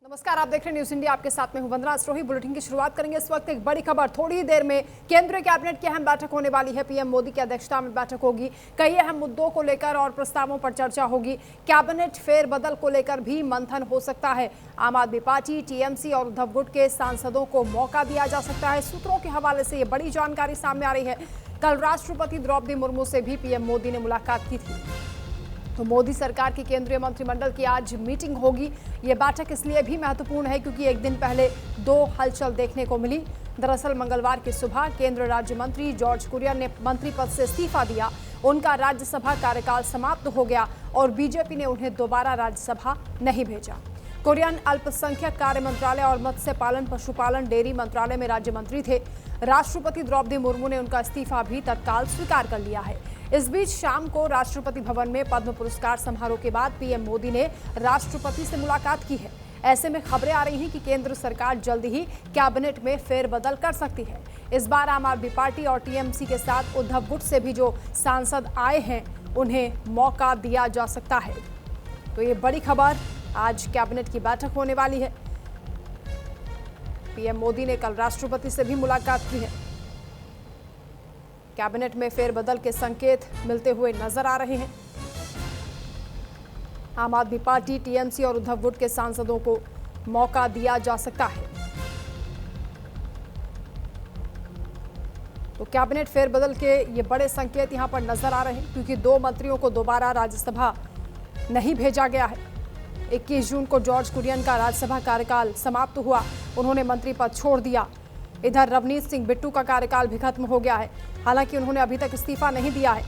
नमस्कार, आप देख रहे हैं न्यूज इंडिया। आपके साथ में हूं वंदना अस्रोही। बुलेटिन की शुरुआत करेंगे इस वक्त एक बड़ी खबर। थोड़ी ही देर में केंद्रीय कैबिनेट की अहम बैठक होने वाली है। पीएम मोदी की अध्यक्षता में बैठक होगी। कई अहम मुद्दों को लेकर और प्रस्तावों पर चर्चा होगी। कैबिनेट फेरबदल को लेकर भी मंथन हो सकता है। आम आदमी पार्टी, टीएमसी और उद्धव गुट के सांसदों को मौका दिया जा सकता है। सूत्रों के हवाले से ये बड़ी जानकारी सामने आ रही है। कल राष्ट्रपति द्रौपदी मुर्मू से भी पीएम मोदी ने मुलाकात की थी। तो मोदी सरकार की केंद्रीय मंत्रिमंडल की आज मीटिंग होगी। ये बैठक इसलिए भी महत्वपूर्ण है क्योंकि एक दिन पहले दो हलचल देखने को मिली। दरअसल मंगलवार की सुबह केंद्रीय राज्य मंत्री जॉर्ज कुरियन ने मंत्री पद से इस्तीफा दिया। उनका राज्यसभा कार्यकाल समाप्त हो गया और बीजेपी ने उन्हें दोबारा राज्यसभा नहीं भेजा। कुरियन अल्पसंख्यक कार्य मंत्रालय और मत्स्य पालन, पशुपालन, डेयरी मंत्रालय में राज्य मंत्री थे। राष्ट्रपति द्रौपदी मुर्मू ने उनका इस्तीफा भी तत्काल स्वीकार कर लिया है। इस बीच शाम को राष्ट्रपति भवन में पद्म पुरस्कार समारोह के बाद पीएम मोदी ने राष्ट्रपति से मुलाकात की है। ऐसे में खबरें आ रही हैं कि केंद्र सरकार जल्द ही कैबिनेट में फेरबदल कर सकती है। इस बार आम आदमी पार्टी और टीएमसी के साथ उद्धव गुट से भी जो सांसद आए हैं उन्हें मौका दिया जा सकता है। तो ये बड़ी खबर, आज कैबिनेट की बैठक होने वाली है। पीएम मोदी ने कल राष्ट्रपति से भी मुलाकात की है। कैबिनेट में फेरबदल के संकेत मिलते हुए नजर आ रहे हैं। आम आदमी पार्टी, टीएमसी और उद्धव गुट के सांसदों को मौका दिया जा सकता है। तो कैबिनेट फेरबदल के ये बड़े संकेत यहां पर नजर आ रहे हैं क्योंकि दो मंत्रियों को दोबारा राज्यसभा नहीं भेजा गया है। 21 जून को जॉर्ज कुरियन का राज्यसभा कार्यकाल समाप्त हुआ। उन्होंने मंत्री पद छोड़ दिया। इधर रवनीत सिंह बिट्टू का कार्यकाल भी खत्म हो गया है। हालांकि उन्होंने अभी तक इस्तीफा नहीं दिया है।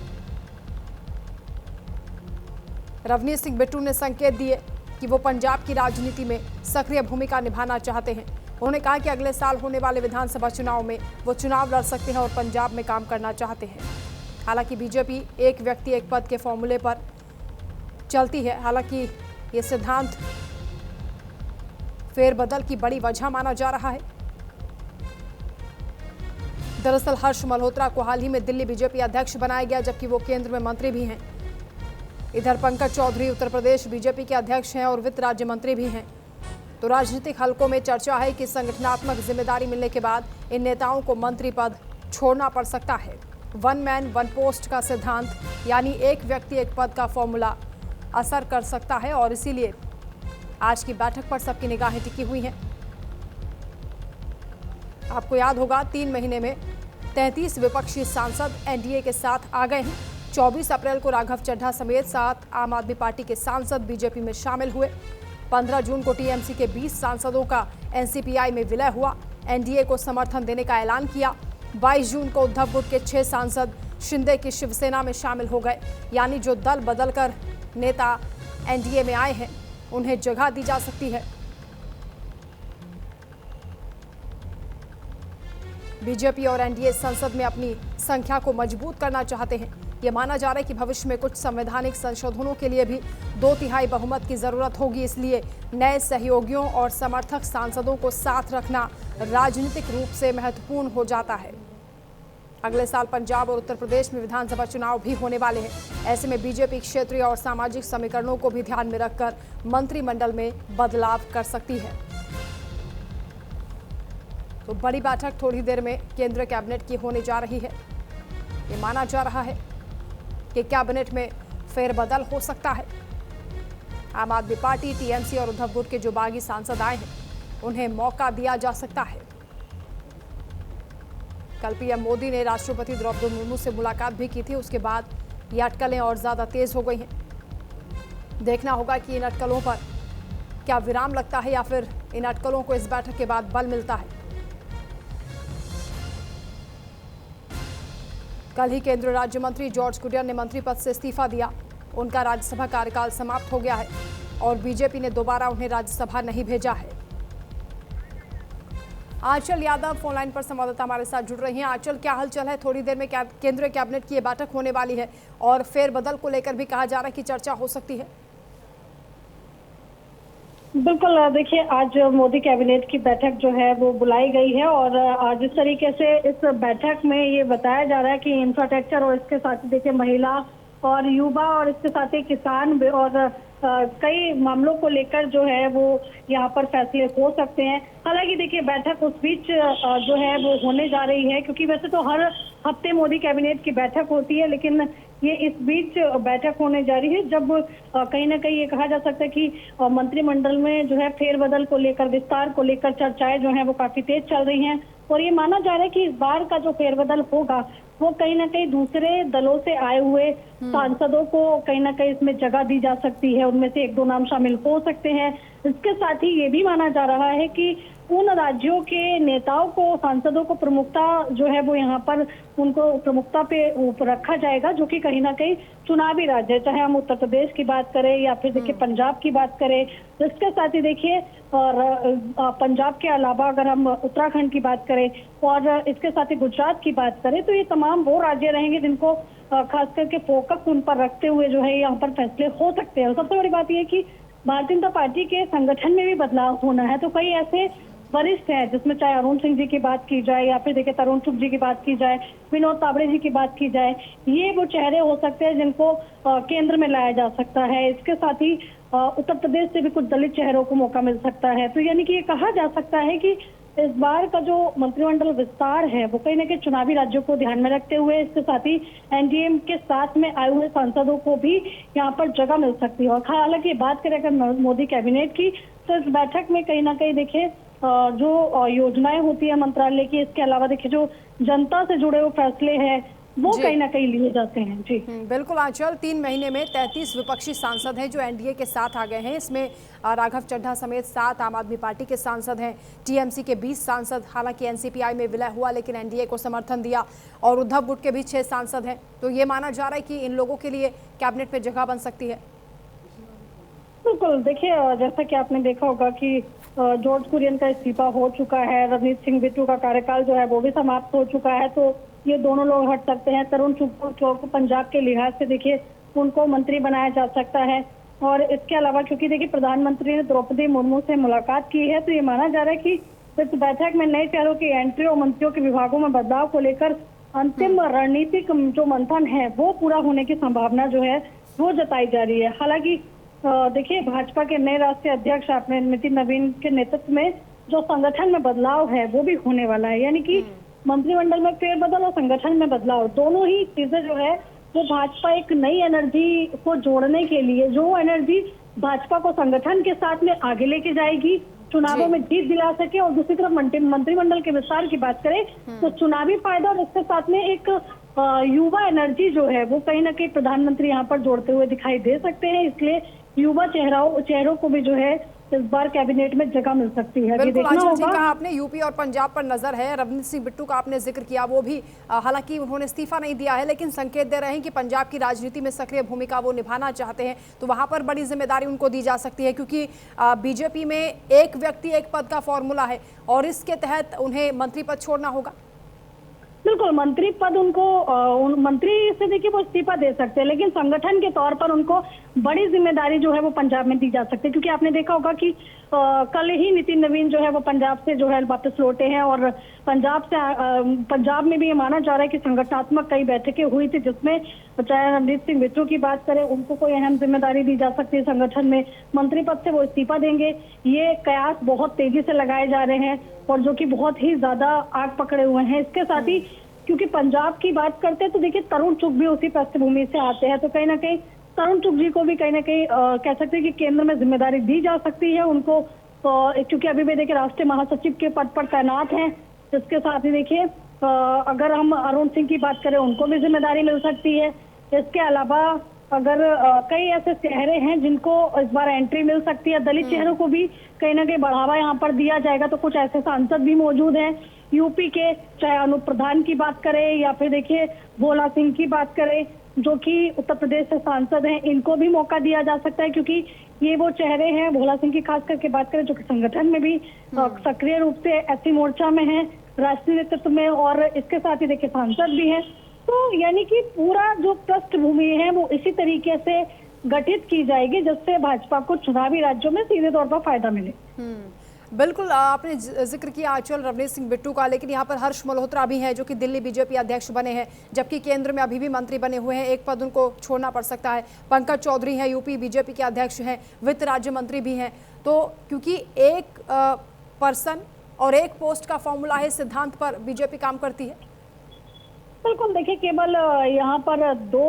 रवनीत सिंह बिट्टू ने संकेत दिए कि वो पंजाब की राजनीति में सक्रिय भूमिका निभाना चाहते हैं। उन्होंने कहा कि अगले साल होने वाले विधानसभा चुनाव में वो चुनाव लड़ सकते हैं और पंजाब में काम करना चाहते हैं। हालांकि बीजेपी एक व्यक्ति एक पद के फॉर्मूले पर चलती है। हालांकि ये सिद्धांत फेरबदल की बड़ी वजह माना जा रहा है। दरअसल हर्ष मल्होत्रा को हाल ही में दिल्ली बीजेपी अध्यक्ष बनाया गया, जबकि वो केंद्र में मंत्री भी हैं। इधर पंकज चौधरी उत्तर प्रदेश बीजेपी के अध्यक्ष हैं और वित्त राज्य मंत्री भी हैं। तो राजनीतिक हलकों में चर्चा है कि संगठनात्मक जिम्मेदारी मिलने के बाद इन नेताओं को मंत्री पद छोड़ना पड़ सकता है। वन मैन वन पोस्ट का सिद्धांत, यानी एक व्यक्ति एक पद का फॉर्मूला असर कर सकता है और इसीलिए आज की बैठक पर सबकी निगाहें टिकी हुई हैं। आपको याद होगा 3 महीने में 33 विपक्षी सांसद एनडीए के साथ आ गए हैं। 24 अप्रैल को राघव चड्ढा समेत 7 आम आदमी पार्टी के सांसद बीजेपी में शामिल हुए। 15 जून को टीएमसी के 20 सांसदों का एनसीपीआई में विलय हुआ। एनडीए को समर्थन देने का ऐलान किया। 22 जून को उद्धव गुट के 6 सांसद शिंदे की शिवसेना में शामिल हो गए। यानी जो दल बदलकर नेता एनडीए में आए हैं उन्हें जगह दी जा सकती है। बीजेपी और एनडीए संसद में अपनी संख्या को मजबूत करना चाहते हैं। यह माना जा रहा है कि भविष्य में कुछ संवैधानिक संशोधनों के लिए भी 2/3 बहुमत की जरूरत होगी। इसलिए नए सहयोगियों और समर्थक सांसदों को साथ रखना राजनीतिक रूप से महत्वपूर्ण हो जाता है। अगले साल पंजाब और उत्तर प्रदेश में विधानसभा चुनाव भी होने वाले हैं। ऐसे में बीजेपी क्षेत्रीय और सामाजिक समीकरणों को भी ध्यान में रखकर मंत्रिमंडल में बदलाव कर सकती है। तो बड़ी बैठक थोड़ी देर में केंद्रीय कैबिनेट की होने जा रही है। ये माना जा रहा है कि कैबिनेट में फेरबदल हो सकता है। आम आदमी पार्टी, टीएमसी और उद्धव गुट के जो बागी सांसद आए हैं उन्हें मौका दिया जा सकता है। कल पीएम मोदी ने राष्ट्रपति द्रौपदी मुर्मू से मुलाकात भी की थी। उसके बाद ये अटकलें और ज्यादा तेज हो गई हैं। देखना होगा कि इन अटकलों पर क्या विराम लगता है या फिर इन अटकलों को इस बैठक के बाद बल मिलता है। कल ही केंद्रीय राज्य मंत्री जॉर्ज कुरियन ने मंत्री पद से इस्तीफा दिया। उनका राज्यसभा कार्यकाल समाप्त हो गया है और बीजेपी ने दोबारा उन्हें राज्यसभा नहीं भेजा है। आंचल यादव फोनलाइन पर संवाददाता हमारे साथ जुड़ रही हैं। आंचल, क्या हलचल है? थोड़ी देर में केंद्रीय कैबिनेट की ये बैठक होने वाली है और फेरबदल को लेकर भी कहा जा रहा है कि चर्चा हो सकती है। बिल्कुल, देखिए आज मोदी कैबिनेट की बैठक जो है वो बुलाई गई है और जिस तरीके से इस बैठक में ये बताया जा रहा है कि इंफ्रास्ट्रक्चर और इसके साथ ही देखिए महिला और युवा और इसके साथ ही किसान और कई मामलों को लेकर जो है वो यहाँ पर फैसले हो सकते हैं। हालांकि देखिए बैठक उस बीच जो है वो होने जा रही है, क्योंकि वैसे तो हर हफ्ते मोदी कैबिनेट की बैठक होती है, लेकिन ये इस बीच बैठक होने जा रही है जब कहीं ना कहीं ये कहा जा सकता है कि मंत्रिमंडल में जो है फेरबदल को लेकर, विस्तार को लेकर चर्चाएं जो है वो काफी तेज चल रही हैं। और ये माना जा रहा है कि इस बार का जो फेरबदल होगा वो कहीं ना कहीं दूसरे दलों से आए हुए सांसदों को कहीं ना कहीं इसमें जगह दी जा सकती है, उनमें से 1-2 नाम शामिल हो सकते हैं। इसके साथ ही ये भी माना जा रहा है कि उन राज्यों के नेताओं को, सांसदों को प्रमुखता जो है वो यहाँ पर उनको प्रमुखता पे रखा जाएगा, जो कि कहीं ना कहीं चुनावी राज्य है, चाहे हम उत्तर प्रदेश की बात करें या फिर देखिए पंजाब की बात करें। इसके साथ ही देखिए और पंजाब के अलावा अगर हम उत्तराखंड की बात करें और इसके साथ ही गुजरात की बात करें, तो ये तमाम वो राज्य रहेंगे जिनको खास करके फोकस उन पर रखते हुए जो है यहाँ पर फैसले हो सकते हैं। और सबसे बड़ी बात यह है कि भारतीय जनता पार्टी के संगठन में भी बदलाव होना है, तो कई ऐसे वरिष्ठ हैं जिसमें चाहे अरुण सिंह जी की बात की जाए या फिर देखिए तरुण चुग जी की बात की जाए, विनोद तावड़े जी की बात की जाए, ये वो चेहरे हो सकते हैं जिनको केंद्र में लाया जा सकता है। इसके साथ ही उत्तर प्रदेश से भी कुछ दलित चेहरों को मौका मिल सकता है। तो यानी कि ये कहा जा सकता है कि इस बार का जो मंत्रिमंडल विस्तार है वो कहीं ना कहीं चुनावी राज्यों को ध्यान में रखते हुए, इसके साथ ही एनडीए के साथ में आए हुए सांसदों को भी यहाँ पर जगह मिल सकती है। और हालांकि बात करें अगर मोदी कैबिनेट की, तो इस बैठक में कहीं ना कहीं देखिए जो योजनाएं होती है मंत्रालय की, इसके अलावा देखिए जो जनता से जुड़े हुए फैसले हैं वो कहीं ना कहीं लिए जाते हैं। जी बिल्कुल आंचल, 3 महीने में 33 विपक्षी सांसद हैं जो एनडीए के साथ आ गए हैं। इसमें राघव चड्ढा समेत 7 आम आदमी पार्टी के सांसद हैं, टीएमसी के 20 सांसद, हालांकि एनसीपीआई में विलय हुआ लेकिन एनडीए को समर्थन दिया, और उद्धव गुट के भी 6 सांसद हैं। तो ये माना जा रहा है कि इन लोगों के लिए कैबिनेट में जगह बन सकती है। बिल्कुल, देखिए जैसा कि आपने देखा होगा कि जॉर्ज कुरियन का इस्तीफा हो चुका है, रवनीत सिंह बिट्टू का कार्यकाल जो है वो भी समाप्त हो चुका है, तो ये दोनों लोग हट सकते हैं। तरुण चुग को पंजाब के लिहाज से देखिए उनको मंत्री बनाया जा सकता है। और इसके अलावा क्योंकि देखिए प्रधानमंत्री ने द्रौपदी मुर्मू से मुलाकात की है, तो ये माना जा रहा है कि इस बैठक में नए चेहरों की एंट्री और मंत्रियों के विभागों में बदलाव को लेकर अंतिम रणनीतिक जो मंथन है वो पूरा होने की संभावना जो है वो जताई जा रही है। हालांकि देखिए भाजपा के नए राष्ट्रीय अध्यक्ष आपने नितिन नवीन के नेतृत्व में जो संगठन में बदलाव है वो भी होने वाला है, यानी कि मंत्रिमंडल में फेरबदल और संगठन में बदलाव दोनों ही चीजें जो है वो भाजपा एक नई एनर्जी को जोड़ने के लिए, जो एनर्जी भाजपा को संगठन के साथ में आगे लेके जाएगी, चुनावों में जीत दिला सके। और दूसरी तरफ मंत्रिमंडल के विस्तार की बात करें तो चुनावी फायदा और इसके साथ में एक युवा एनर्जी जो है वो कहीं ना कहीं प्रधानमंत्री यहाँ पर जोड़ते हुए दिखाई दे सकते हैं। इसलिए युवा चेहरों को भी जो है इस बार कैबिनेट में जगह मिल सकती है। बिल्कुल आंचल जी, कहा आपने यूपी और पंजाब पर नजर है। रवनीत सिंह बिट्टू का आपने जिक्र किया, वो भी हालांकि उन्होंने इस्तीफा नहीं दिया है लेकिन संकेत दे रहे हैं कि पंजाब की राजनीति में सक्रिय भूमिका वो निभाना चाहते हैं, तो वहां पर बड़ी जिम्मेदारी उनको दी जा सकती है, क्योंकि बीजेपी में एक व्यक्ति एक पद का फॉर्मूला है और इसके तहत उन्हें मंत्री पद छोड़ना होगा। बिल्कुल, मंत्री पद उनको मंत्री से देखिए वो इस्तीफा दे सकते हैं, लेकिन संगठन के तौर पर उनको बड़ी जिम्मेदारी जो है वो पंजाब में दी जा सकती है, क्योंकि आपने देखा होगा कि कल ही नितिन नवीन जो है वो पंजाब से जो है वापस लौटे हैं। और पंजाब में भी ये माना जा रहा है कि संगठनात्मक कई बैठकें हुई थी, जिसमें चाहे रणदीप सिंह बिट्टू की बात करें, उनको कोई अहम जिम्मेदारी दी जा सकती है संगठन में, मंत्री पद से वो इस्तीफा देंगे। ये कयास बहुत तेजी से लगाए जा रहे हैं और जो कि बहुत ही ज्यादा आग पकड़े हुए हैं। इसके साथ ही क्योंकि पंजाब की बात करते हैं तो देखिए तरुण चुग भी उसी पृष्ठभूमि से आते हैं, तो कहीं ना कहीं तरुण चुग जी को भी कहीं ना कहीं कह सकते हैं कि केंद्र में जिम्मेदारी दी जा सकती है उनको, क्योंकि अभी भी देखिए राष्ट्रीय महासचिव के पद पर तैनात हैं। इसके साथ ही देखिए अगर हम अरुण सिंह की बात करें, उनको भी जिम्मेदारी मिल सकती है। इसके अलावा अगर कई ऐसे चेहरे हैं जिनको इस बार एंट्री मिल सकती है, दलित चेहरों को भी कहीं ना कहीं बढ़ावा यहाँ पर दिया जाएगा, तो कुछ ऐसे सांसद भी मौजूद हैं यूपी के, चाहे अनूप प्रधान की बात करें या फिर देखिए भोला सिंह की बात करें जो कि उत्तर प्रदेश से सांसद हैं, इनको भी मौका दिया जा सकता है, क्योंकि ये वो चेहरे हैं, भोला सिंह की खास करके बात करें जो कि संगठन में भी सक्रिय रूप से एससी मोर्चा में है, राष्ट्रीय नेतृत्व में, और इसके साथ ही देखिए सांसद भी हैं। तो यानी कि पूरा जो पृष्ठभूमि है वो इसी तरीके से गठित की जाएगी जिससे भाजपा को चुनावी राज्यों में सीधे तौर पर फायदा मिले। बिल्कुल आपने जिक्र किया आंचल रवनीत सिंह बिट्टू का, लेकिन यहाँ पर हर्ष मल्होत्रा भी हैं जो कि दिल्ली बीजेपी अध्यक्ष बने हैं, जबकि केंद्र में अभी भी मंत्री बने हुए हैं, एक पद उनको छोड़ना पड़ सकता है। पंकज चौधरी हैं, यूपी बीजेपी के अध्यक्ष हैं, वित्त राज्य मंत्री भी हैं। तो क्योंकि एक पर्सन और एक पोस्ट का फॉर्मूला है, सिद्धांत पर बीजेपी काम करती है। बिल्कुल, देखिए केवल यहाँ पर दो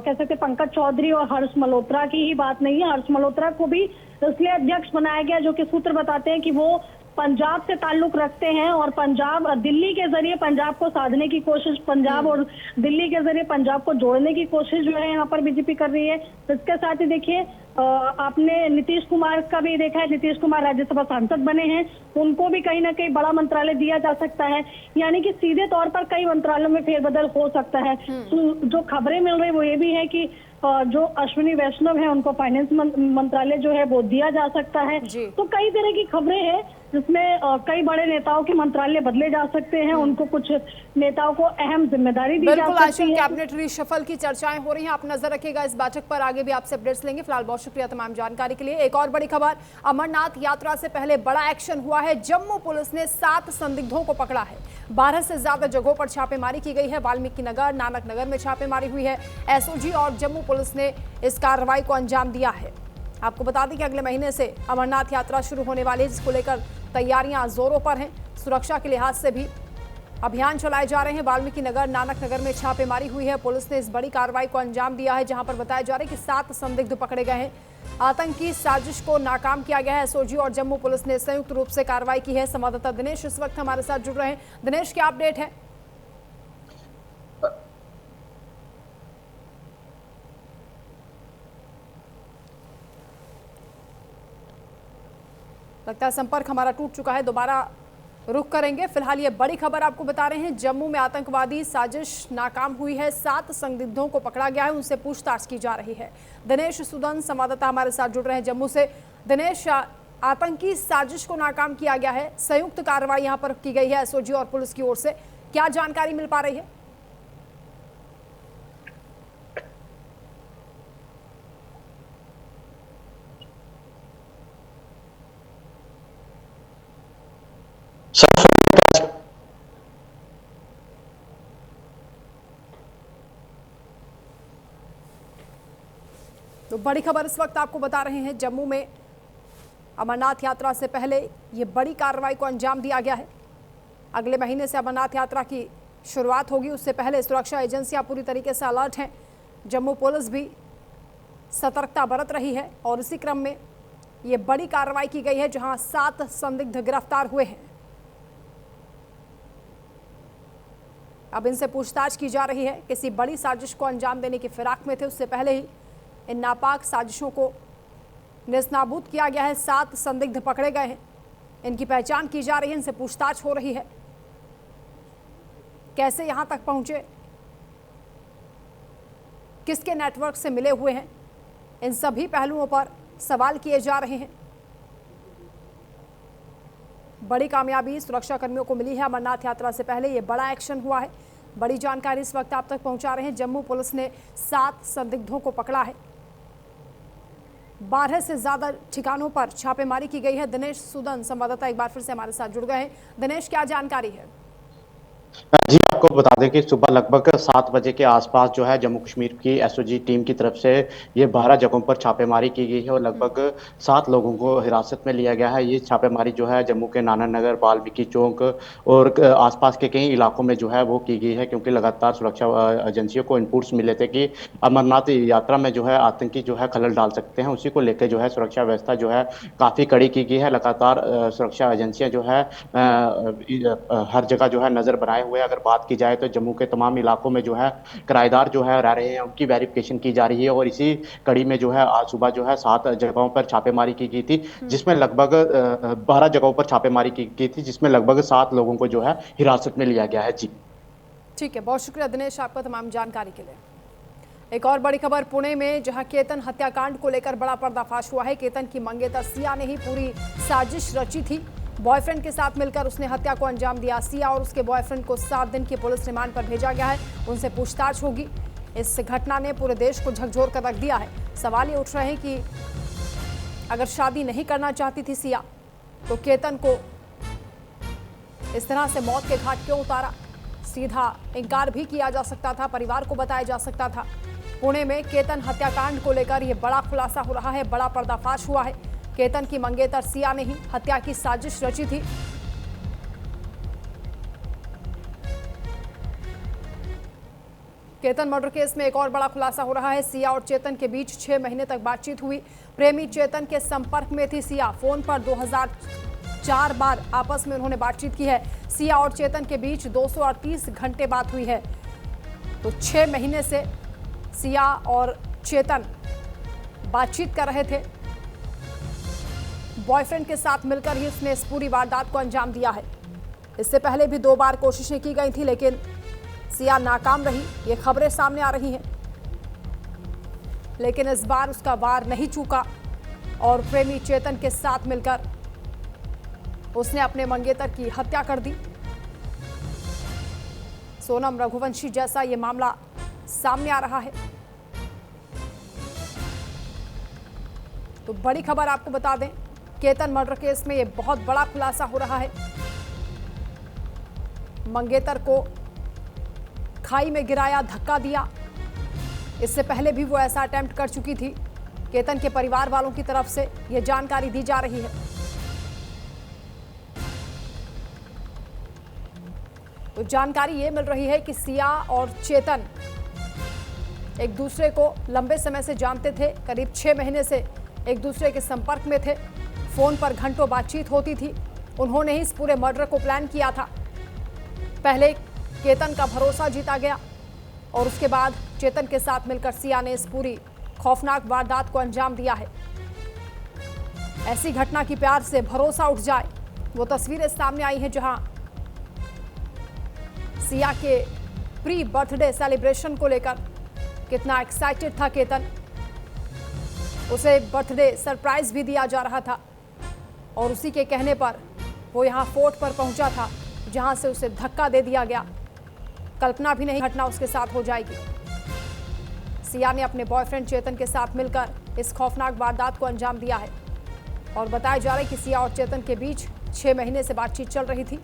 कह सकते पंकज चौधरी और हर्ष मल्होत्रा की ही बात नहीं है। हर्ष मल्होत्रा को भी इसलिए अध्यक्ष बनाया गया, जो कि सूत्र बताते हैं कि वो पंजाब से ताल्लुक रखते हैं और पंजाब दिल्ली के जरिए पंजाब को साधने की कोशिश, पंजाब और दिल्ली के जरिए पंजाब को जोड़ने की कोशिश जो है यहाँ पर बीजेपी कर रही है। इसके साथ ही देखिए आपने नीतीश कुमार का भी देखा है, नीतीश कुमार राज्यसभा सांसद बने हैं, उनको भी कहीं ना कहीं बड़ा मंत्रालय दिया जा सकता है। यानी कि सीधे तौर पर कई मंत्रालयों में फेरबदल हो सकता है। तो जो खबरें मिल रही वो ये भी है कि जो अश्विनी वैष्णव है उनको फाइनेंस मंत्रालय जो है वो दिया जा सकता है। तो कई तरह की खबरें हैं जिसमें कई बड़े नेताओं के मंत्रालय बदले जा सकते हैं, उनको कुछ नेताओं को अहम जिम्मेदारी दी जा सकती है। कैबिनेट रिशफल की चर्चाएं हो रही हैं, आप नजर रखिएगा इस बैठक पर, आगे भी आपसे अपडेट्स लेंगे। फिलहाल बहुत शुक्रिया तमाम जानकारी के लिए। एक और बड़ी खबर, अमरनाथ यात्रा से पहले बड़ा एक्शन हुआ है। जम्मू पुलिस ने 7 संदिग्धों को पकड़ा है। 12 से ज्यादा जगहों पर छापेमारी की गई है। वाल्मीकि नगर, नानक नगर में छापेमारी हुई है। एसओजी और जम्मू पुलिस ने इस कार्रवाई को अंजाम दिया है। आपको बता दें कि अगले महीने से अमरनाथ यात्रा शुरू होने वाली है, जिसको लेकर तैयारियां जोरों पर हैं। सुरक्षा के लिहाज से भी अभियान चलाए जा रहे हैं। वाल्मीकि नगर, नानक नगर में छापेमारी हुई है। पुलिस ने इस बड़ी कार्रवाई को अंजाम दिया है, जहां पर बताया जा रहा है कि 7 संदिग्ध पकड़े गए हैं। आतंकी साजिश को नाकाम किया गया है। एसओजी और जम्मू पुलिस ने संयुक्त रूप से कार्रवाई की है। संवाददाता दिनेश इस वक्त हमारे साथ जुड़ रहे हैं। दिनेश, क्या अपडेट है? लगता है संपर्क हमारा टूट चुका है, दोबारा रुक करेंगे। फिलहाल ये बड़ी खबर आपको बता रहे हैं, जम्मू में आतंकवादी साजिश नाकाम हुई है। 7 संदिग्धों को पकड़ा गया है, उनसे पूछताछ की जा रही है। दिनेश सुदन संवाददाता हमारे साथ जुड़ रहे हैं जम्मू से। दिनेश, आतंकी साजिश को नाकाम किया गया है, संयुक्त कार्रवाई यहाँ पर की गई है एसओजी और पुलिस की ओर से, क्या जानकारी मिल पा रही है? तो बड़ी खबर इस वक्त आपको बता रहे हैं, जम्मू में अमरनाथ यात्रा से पहले ये बड़ी कार्रवाई को अंजाम दिया गया है। अगले महीने से अमरनाथ यात्रा की शुरुआत होगी, उससे पहले सुरक्षा एजेंसियां पूरी तरीके से अलर्ट हैं। जम्मू पुलिस भी सतर्कता बरत रही है और इसी क्रम में ये बड़ी कार्रवाई की गई है, जहां 7 संदिग्ध गिरफ्तार हुए हैं। अब इनसे पूछताछ की जा रही है। किसी बड़ी साजिश को अंजाम देने की फिराक में थे, उससे पहले ही इन नापाक साजिशों को नेस्तनाबूद किया गया है। 7 संदिग्ध पकड़े गए हैं, इनकी पहचान की जा रही है, इनसे पूछताछ हो रही है। कैसे यहां तक पहुंचे, किसके नेटवर्क से मिले हुए हैं, इन सभी पहलुओं पर सवाल किए जा रहे हैं। बड़ी कामयाबी सुरक्षा कर्मियों को मिली है। अमरनाथ यात्रा से पहले ये बड़ा एक्शन हुआ है। बड़ी जानकारी इस वक्त आप तक पहुंचा रहे हैं। जम्मू पुलिस ने 7 संदिग्धों को पकड़ा है। 12 से ज्यादा ठिकानों पर छापेमारी की गई है। दिनेश सुदन संवाददाता एक बार फिर से हमारे साथ जुड़ गए हैं। दिनेश, क्या जानकारी है? जी, आपको बता दें कि सुबह लगभग 7 बजे के आसपास जो है जम्मू कश्मीर की एसओजी टीम की तरफ से ये 12 जगहों पर छापेमारी की गई है और लगभग 7 लोगों को हिरासत में लिया गया है। ये छापेमारी जो है जम्मू के नाना नगर, वाल्मीकि चौक और आसपास के कई इलाकों में जो है वो की गई है, क्योंकि लगातार सुरक्षा एजेंसियों को इनपुट्स मिले थे कि अमरनाथ यात्रा में जो है आतंकी जो है खलल डाल सकते हैं। उसी को लेकर जो है सुरक्षा व्यवस्था जो है काफ़ी कड़ी की गई है। लगातार सुरक्षा एजेंसियाँ जो है हर जगह जो है नज़र बनाए हुए। अगर बात की जाए तो जम्मू के तमाम इलाकों में जो है किराएदार जो है रह रहे हैं, उनकी वेरिफिकेशन की जा रही है और इसी कड़ी में जो है आज सुबह जो है 7 जगहों पर छापेमारी की गई थी, जिसमें लगभग 12 जगहों पर छापेमारी की गई थी, जिसमें लगभग 7 लोगों को जो है हिरासत में लिया गया है। जी ठीक है, बहुत शुक्रिया दिनेश आपका तमाम जानकारी के लिए। एक और बड़ी खबर पुणे में, जहां केतन हत्याकांड को लेकर बड़ा पर्दाफाश हुआ है। केतन की मंगेतर सिया ने ही पूरी साजिश रची थी। बॉयफ्रेंड के साथ मिलकर उसने हत्या को अंजाम दिया। सिया और उसके बॉयफ्रेंड को 7 दिन के पुलिस रिमांड पर भेजा गया है, उनसे पूछताछ होगी। इस घटना ने पूरे देश को झकझोर कर रख दिया है। सवाल ये उठ रहे हैं कि अगर शादी नहीं करना चाहती थी सिया, तो केतन को इस तरह से मौत के घाट क्यों उतारा? सीधा इनकार भी किया जा सकता था, परिवार को बताया जा सकता था। पुणे में केतन हत्याकांड को लेकर यह बड़ा खुलासा हो रहा है, बड़ा पर्दाफाश हुआ है। केतन की मंगेतर सिया ने ही हत्या की साजिश रची थी। केतन मर्डर केस में एक और बड़ा खुलासा हो रहा है। सिया और चेतन के बीच 6 महीने तक बातचीत हुई। प्रेमी चेतन के संपर्क में थी सिया। फोन पर 2004 बार आपस में उन्होंने बातचीत की है। सिया और चेतन के बीच 238 घंटे बात हुई है। तो 6 महीने से सिया और चेतन बातचीत कर रहे थे। बॉयफ्रेंड के साथ मिलकर ही उसने इस पूरी वारदात को अंजाम दिया है। इससे पहले भी 2 बार कोशिशें की गई थी, लेकिन सिया नाकाम रही। ये खबरें सामने आ रही हैं, लेकिन इस बार उसका वार नहीं चूका और प्रेमी चेतन के साथ मिलकर उसने अपने मंगेतर की हत्या कर दी। सोनम रघुवंशी जैसा ये मामला सामने आ रहा है। तो बड़ी खबर आपको बता दें, केतन मर्डर केस में ये बहुत बड़ा खुलासा हो रहा है। मंगेतर को खाई में गिराया, धक्का दिया। इससे पहले भी वो ऐसा अटेम्प्ट कर चुकी थी। केतन के परिवार वालों की तरफ से यह जानकारी दी जा रही है। तो जानकारी ये मिल रही है कि सिया और चेतन एक दूसरे को लंबे समय से जानते थे। करीब 6 महीने से एक दूसरे के संपर्क में थे। फोन पर घंटों बातचीत होती थी। उन्होंने ही इस पूरे मर्डर को प्लान किया था। पहले केतन का भरोसा जीता गया और उसके बाद चेतन के साथ मिलकर सिया ने इस पूरी खौफनाक वारदात को अंजाम दिया है। ऐसी घटना की प्यार से भरोसा उठ जाए, वो तस्वीरें सामने आई हैं जहां सिया के प्री बर्थडे सेलिब्रेशन को लेकर कितना एक्साइटेड था केतन। उसे बर्थडे सरप्राइज भी दिया जा रहा था और उसी के कहने पर वो यहां फोर्ट पर पहुंचा था, जहां से उसे धक्का दे दिया गया। कल्पना भी नहीं घटना उसके साथ हो जाएगी। सिया ने अपने बॉयफ्रेंड चेतन के साथ मिलकर इस खौफनाक वारदात को अंजाम दिया है और बताया जा रहा है कि सिया और चेतन के बीच 6 महीने से बातचीत चल रही थी।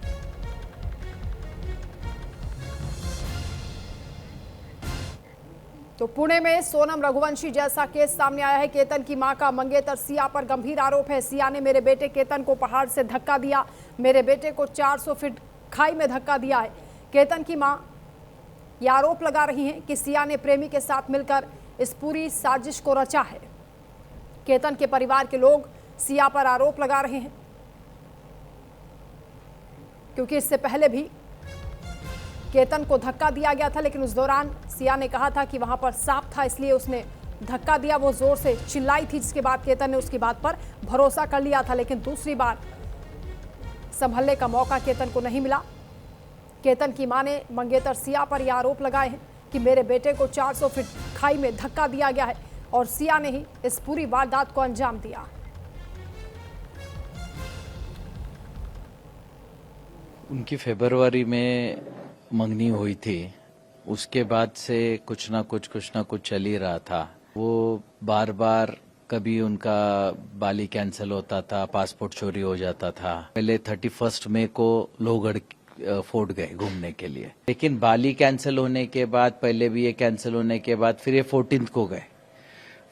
तो पुणे में सोनम रघुवंशी जैसा केस सामने आया है। केतन की मां का मंगेतर सिया पर गंभीर आरोप है। सिया ने मेरे बेटे केतन को पहाड़ से धक्का दिया, मेरे बेटे को 400 फीट खाई में धक्का दिया है। केतन की मां यह आरोप लगा रही हैं कि सिया ने प्रेमी के साथ मिलकर इस पूरी साजिश को रचा है। केतन के परिवार के लोग सिया पर आरोप लगा रहे हैं, क्योंकि इससे पहले भी केतन को धक्का दिया गया था, लेकिन उस दौरान सिया ने कहा था कि वहां पर सांप था, इसलिए उसने धक्का दिया। वो जोर से चिल्लाई थी, जिसके बाद केतन ने उसकी बात पर भरोसा कर लिया था। लेकिन दूसरी बार संभलने का मौका केतन को नहीं मिला। केतन की मां ने मंगेतर सिया पर यह आरोप लगाए हैं कि मेरे बेटे को 400 फीट खाई में धक्का दिया गया है और सिया ने ही इस पूरी वारदात को अंजाम दिया। उनकी फरवरी में मंगनी हुई थी, उसके बाद से कुछ ना कुछ चल ही रहा था। वो बार बार कभी उनका बाली कैंसिल होता था, पासपोर्ट चोरी हो जाता था। पहले 31 मई को लोहगढ़ फोर्ट गए घूमने के लिए, लेकिन बाली कैंसिल होने के बाद, पहले भी ये कैंसिल होने के बाद फिर ये 14 को गए।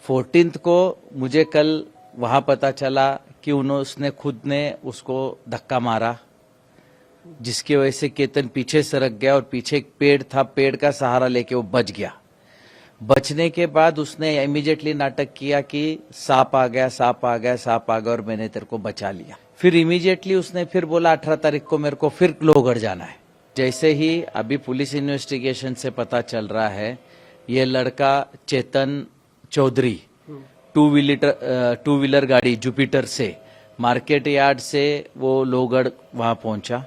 14 को मुझे कल वहां पता चला कि उसने खुद ने उसको धक्का मारा, जिसकी वजह से केतन पीछे सरक गया और पीछे एक पेड़ था, पेड़ का सहारा लेके वो बच गया। बचने के बाद उसने इमीडिएटली नाटक किया कि सांप आ गया, सांप आ गया, सांप आ गया और मैंने तेरे को बचा लिया। फिर इमीडिएटली उसने फिर बोला 18 तारीख को मेरे को फिर लोहगढ़ जाना है। जैसे ही अभी पुलिस इन्वेस्टिगेशन से पता चल रहा है, ये लड़का चेतन चौधरी टू व्हीलर गाड़ी जुपिटर से मार्केट यार्ड से वो लोहगढ़ वहां पहुंचा।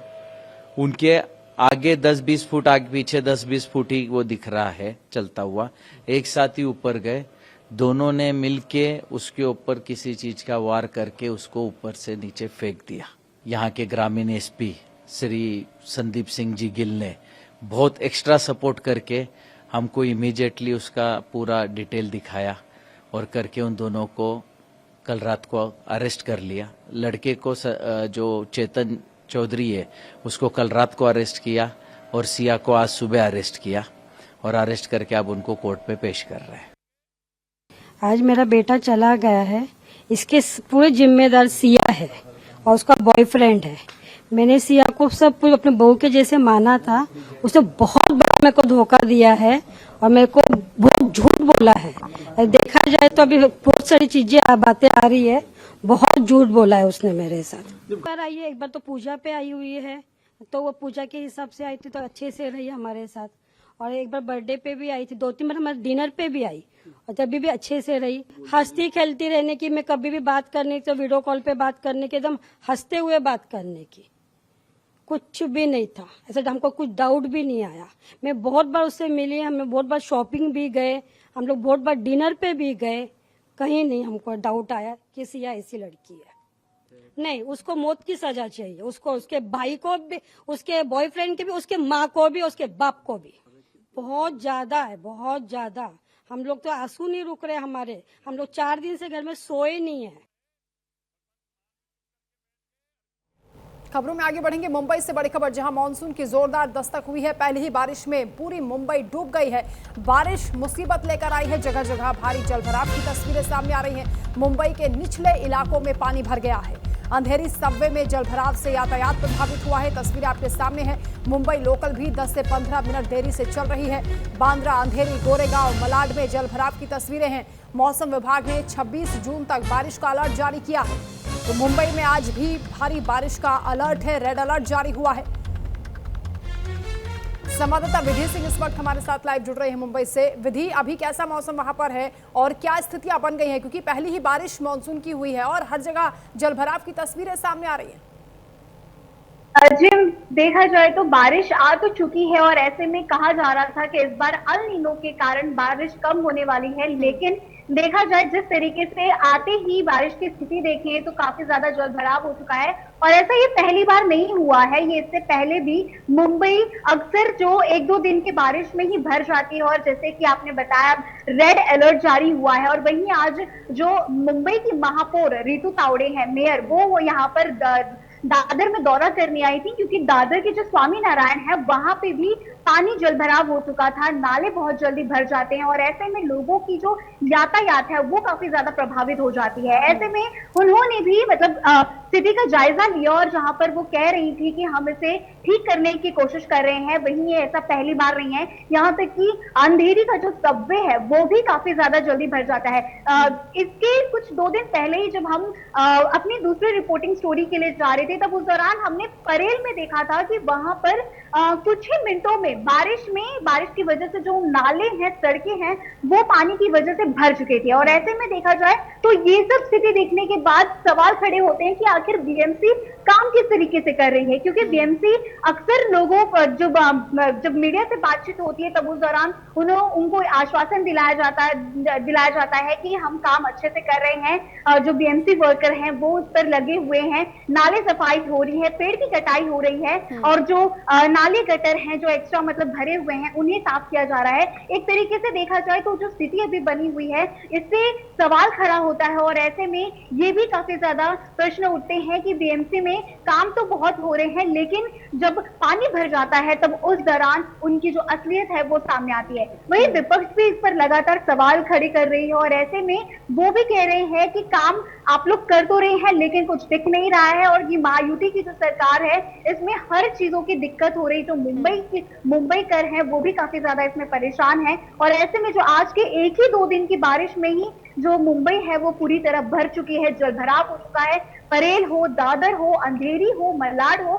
उनके आगे 10-20 फुट, आगे पीछे 10-20 फुट ही वो दिख रहा है चलता हुआ। एक साथ ही ऊपर गए, दोनों ने मिलके उसके ऊपर किसी चीज का वार करके उसको ऊपर से नीचे फेंक दिया। यहाँ के ग्रामीण एसपी श्री संदीप सिंह जी गिल ने बहुत एक्स्ट्रा सपोर्ट करके हमको इमीडिएटली उसका पूरा डिटेल दिखाया और करके उन दोनों को कल रात को अरेस्ट कर लिया। लड़के को जो चेतन चौधरी है उसको कल रात को अरेस्ट किया और सिया को आज सुबह अरेस्ट किया और अरेस्ट करके अब उनको कोर्ट पे पेश कर रहे हैं। आज मेरा बेटा चला गया है, इसके पूरे जिम्मेदार सिया है और उसका बॉयफ्रेंड है। मैंने सिया को सब कुछ अपने बहू के जैसे माना था, उसने बहुत बड़ा मेरे को धोखा दिया है और मेरे को बहुत झूठ बोला है। देखा जाए तो अभी बहुत सारी चीजें बातें आ रही है, बहुत झूठ बोला है उसने मेरे साथ। एक बार आई है, एक बार तो पूजा पे आई हुई है, तो वो पूजा के हिसाब से आई थी तो अच्छे से रही हमारे साथ, और एक बार बर्थडे पे भी आई थी, 2-3 बार हमारे डिनर पे भी आई और तभी भी अच्छे से रही। हंसती खेलती रहने की, मैं कभी भी बात करने की तो वीडियो कॉल पे बात करने की, एकदम हंसते हुए बात करने की, कुछ भी नहीं था ऐसा, हमको कुछ डाउट भी नहीं आया। मैं बहुत बार उससे मिली, हमें बहुत बार शॉपिंग भी गए, हम लोग बहुत बार डिनर पे भी गए, कहीं नहीं हमको डाउट आया कि सिया ऐसी लड़की है। नहीं, उसको मौत की सजा चाहिए, उसको, उसके भाई को भी, उसके बॉयफ्रेंड के भी, उसके माँ को भी, उसके बाप को भी। बहुत ज्यादा है, बहुत ज्यादा। हम लोग तो आंसू नहीं रुक रहे हमारे, हम लोग 4 दिन से घर में सोए नहीं है। खबरों में आगे बढ़ेंगे। मुंबई से बड़ी खबर, जहां मानसून की जोरदार दस्तक हुई है। पहली ही बारिश में पूरी मुंबई डूब गई है। बारिश मुसीबत लेकर आई है, जगह जगह भारी जलभराव की तस्वीरें सामने आ रही हैं। मुंबई के निचले इलाकों में पानी भर गया है। अंधेरी सबवे में जलभराव से यातायात प्रभावित हुआ है। तस्वीरें आपके सामने हैं। मुंबई लोकल भी 10 से 15 मिनट देरी से चल रही है। बांद्रा, अंधेरी, गोरेगांव, मलाड में जलभराव की तस्वीरें हैं। मौसम विभाग ने 26 जून तक बारिश का अलर्ट जारी किया है। तो मुंबई में आज भी भारी बारिश का अलर्ट है, रेड अलर्ट जारी हुआ है। संवाददाता विधि सिंह इस वक्त हमारे साथ लाइव जुड़ रहे हैं मुंबई से। विधि, अभी कैसा मौसम वहां पर है और क्या स्थितियां बन गई हैं, क्योंकि पहली ही बारिश मानसून की हुई है और हर जगह जलभराव की तस्वीरें सामने आ रही हैं। जी, देखा जाए तो बारिश आ तो चुकी है और ऐसे में कहा जा रहा था कि इस बार अल नीनो के कारण बारिश कम होने वाली है, लेकिन देखा जाए जिस तरीके से आते ही बारिश की स्थिति देखें तो काफी ज्यादा जलभराव हो चुका है। और ऐसा ये पहली बार नहीं हुआ है, ये इससे पहले भी मुंबई अक्सर जो 1-2 दिन की बारिश में ही भर जाती है। और जैसे कि आपने बताया, रेड अलर्ट जारी हुआ है। और वहीं आज जो मुंबई की महापौर रीतू तावड़े हैं, मेयर, वो यहाँ पर दादर में दौरा करने आई थी, क्योंकि दादर के जो स्वामी नारायण है वहां पे भी पानी जलभराव हो चुका था, नाले बहुत जल्दी भर जाते हैं और ऐसे में लोगों की जो यातायात है वो काफी ज्यादा प्रभावित हो जाती है। ऐसे में उन्होंने भी मतलब स्थिति का जायजा लिया और जहां पर वो कह रही थी कि हम इसे ठीक करने की कोशिश कर रहे हैं, वहीं ये ऐसा पहली बार नहीं है। यहाँ तक कि अंधेरी का जो सबवे है वो भी काफी ज्यादा जल्दी भर जाता है। इसके कुछ 2 दिन पहले ही जब हम अपनी दूसरी रिपोर्टिंग स्टोरी के लिए जा रहे थे, तब उस दौरान हमने परेल में देखा था कि वहां पर कुछ ही मिनटों में बारिश की वजह से जो नाले हैं, सड़कें हैं, वो पानी की वजह से भर चुके थे। और ऐसे में देखा जाए तो ये सब स्थिति देखने के बाद सवाल खड़े होते हैं कि आखिर बीएमसी काम किस तरीके से कर रही है, क्योंकि बीएमसी अक्सर लोगों पर जब मीडिया से बातचीत होती है तब उस दौरान उनको आश्वासन दिलाया जाता है कि हम काम अच्छे से कर रहे हैं। जो बीएमसी वर्कर हैं वो उस पर लगे हुए हैं, नाले सफाई हो रही है, पेड़ की कटाई हो रही है और जो नाले गटर हैं जो एक्स्ट्रा मतलब भरे हुए हैं उन्हें साफ किया जा रहा है। एक तरीके से देखा जाए तो जो स्थिति अभी बनी हुई है इससे सवाल खड़ा होता है और ऐसे में ये भी काफी ज्यादा प्रश्न उठते हैं कि बीएमसी में काम तो बहुत हो रहे हैं, लेकिन जब पानी भर जाता है तब उस दौरान उनकी जो असलियत है वो सामने आती है। वही विपक्ष भी इस पर लगातार सवाल खड़े कर रही है और ऐसे में वो भी कह रहे हैं कि काम आप लोग कर तो रहे हैं लेकिन कुछ दिख नहीं रहा है और ये महायुति की जो सरकार है इसमें हर चीजों की दिक्कत हो रही। जो मुंबई कर है वो भी काफी ज्यादा इसमें परेशान है और ऐसे में जो आज के 1 ही 2 दिन की बारिश में ही जो मुंबई है वो पूरी तरह भर चुकी है, जलभराव हो चुका है। परेल हो, दादर हो, अंधेरी हो, मलाड हो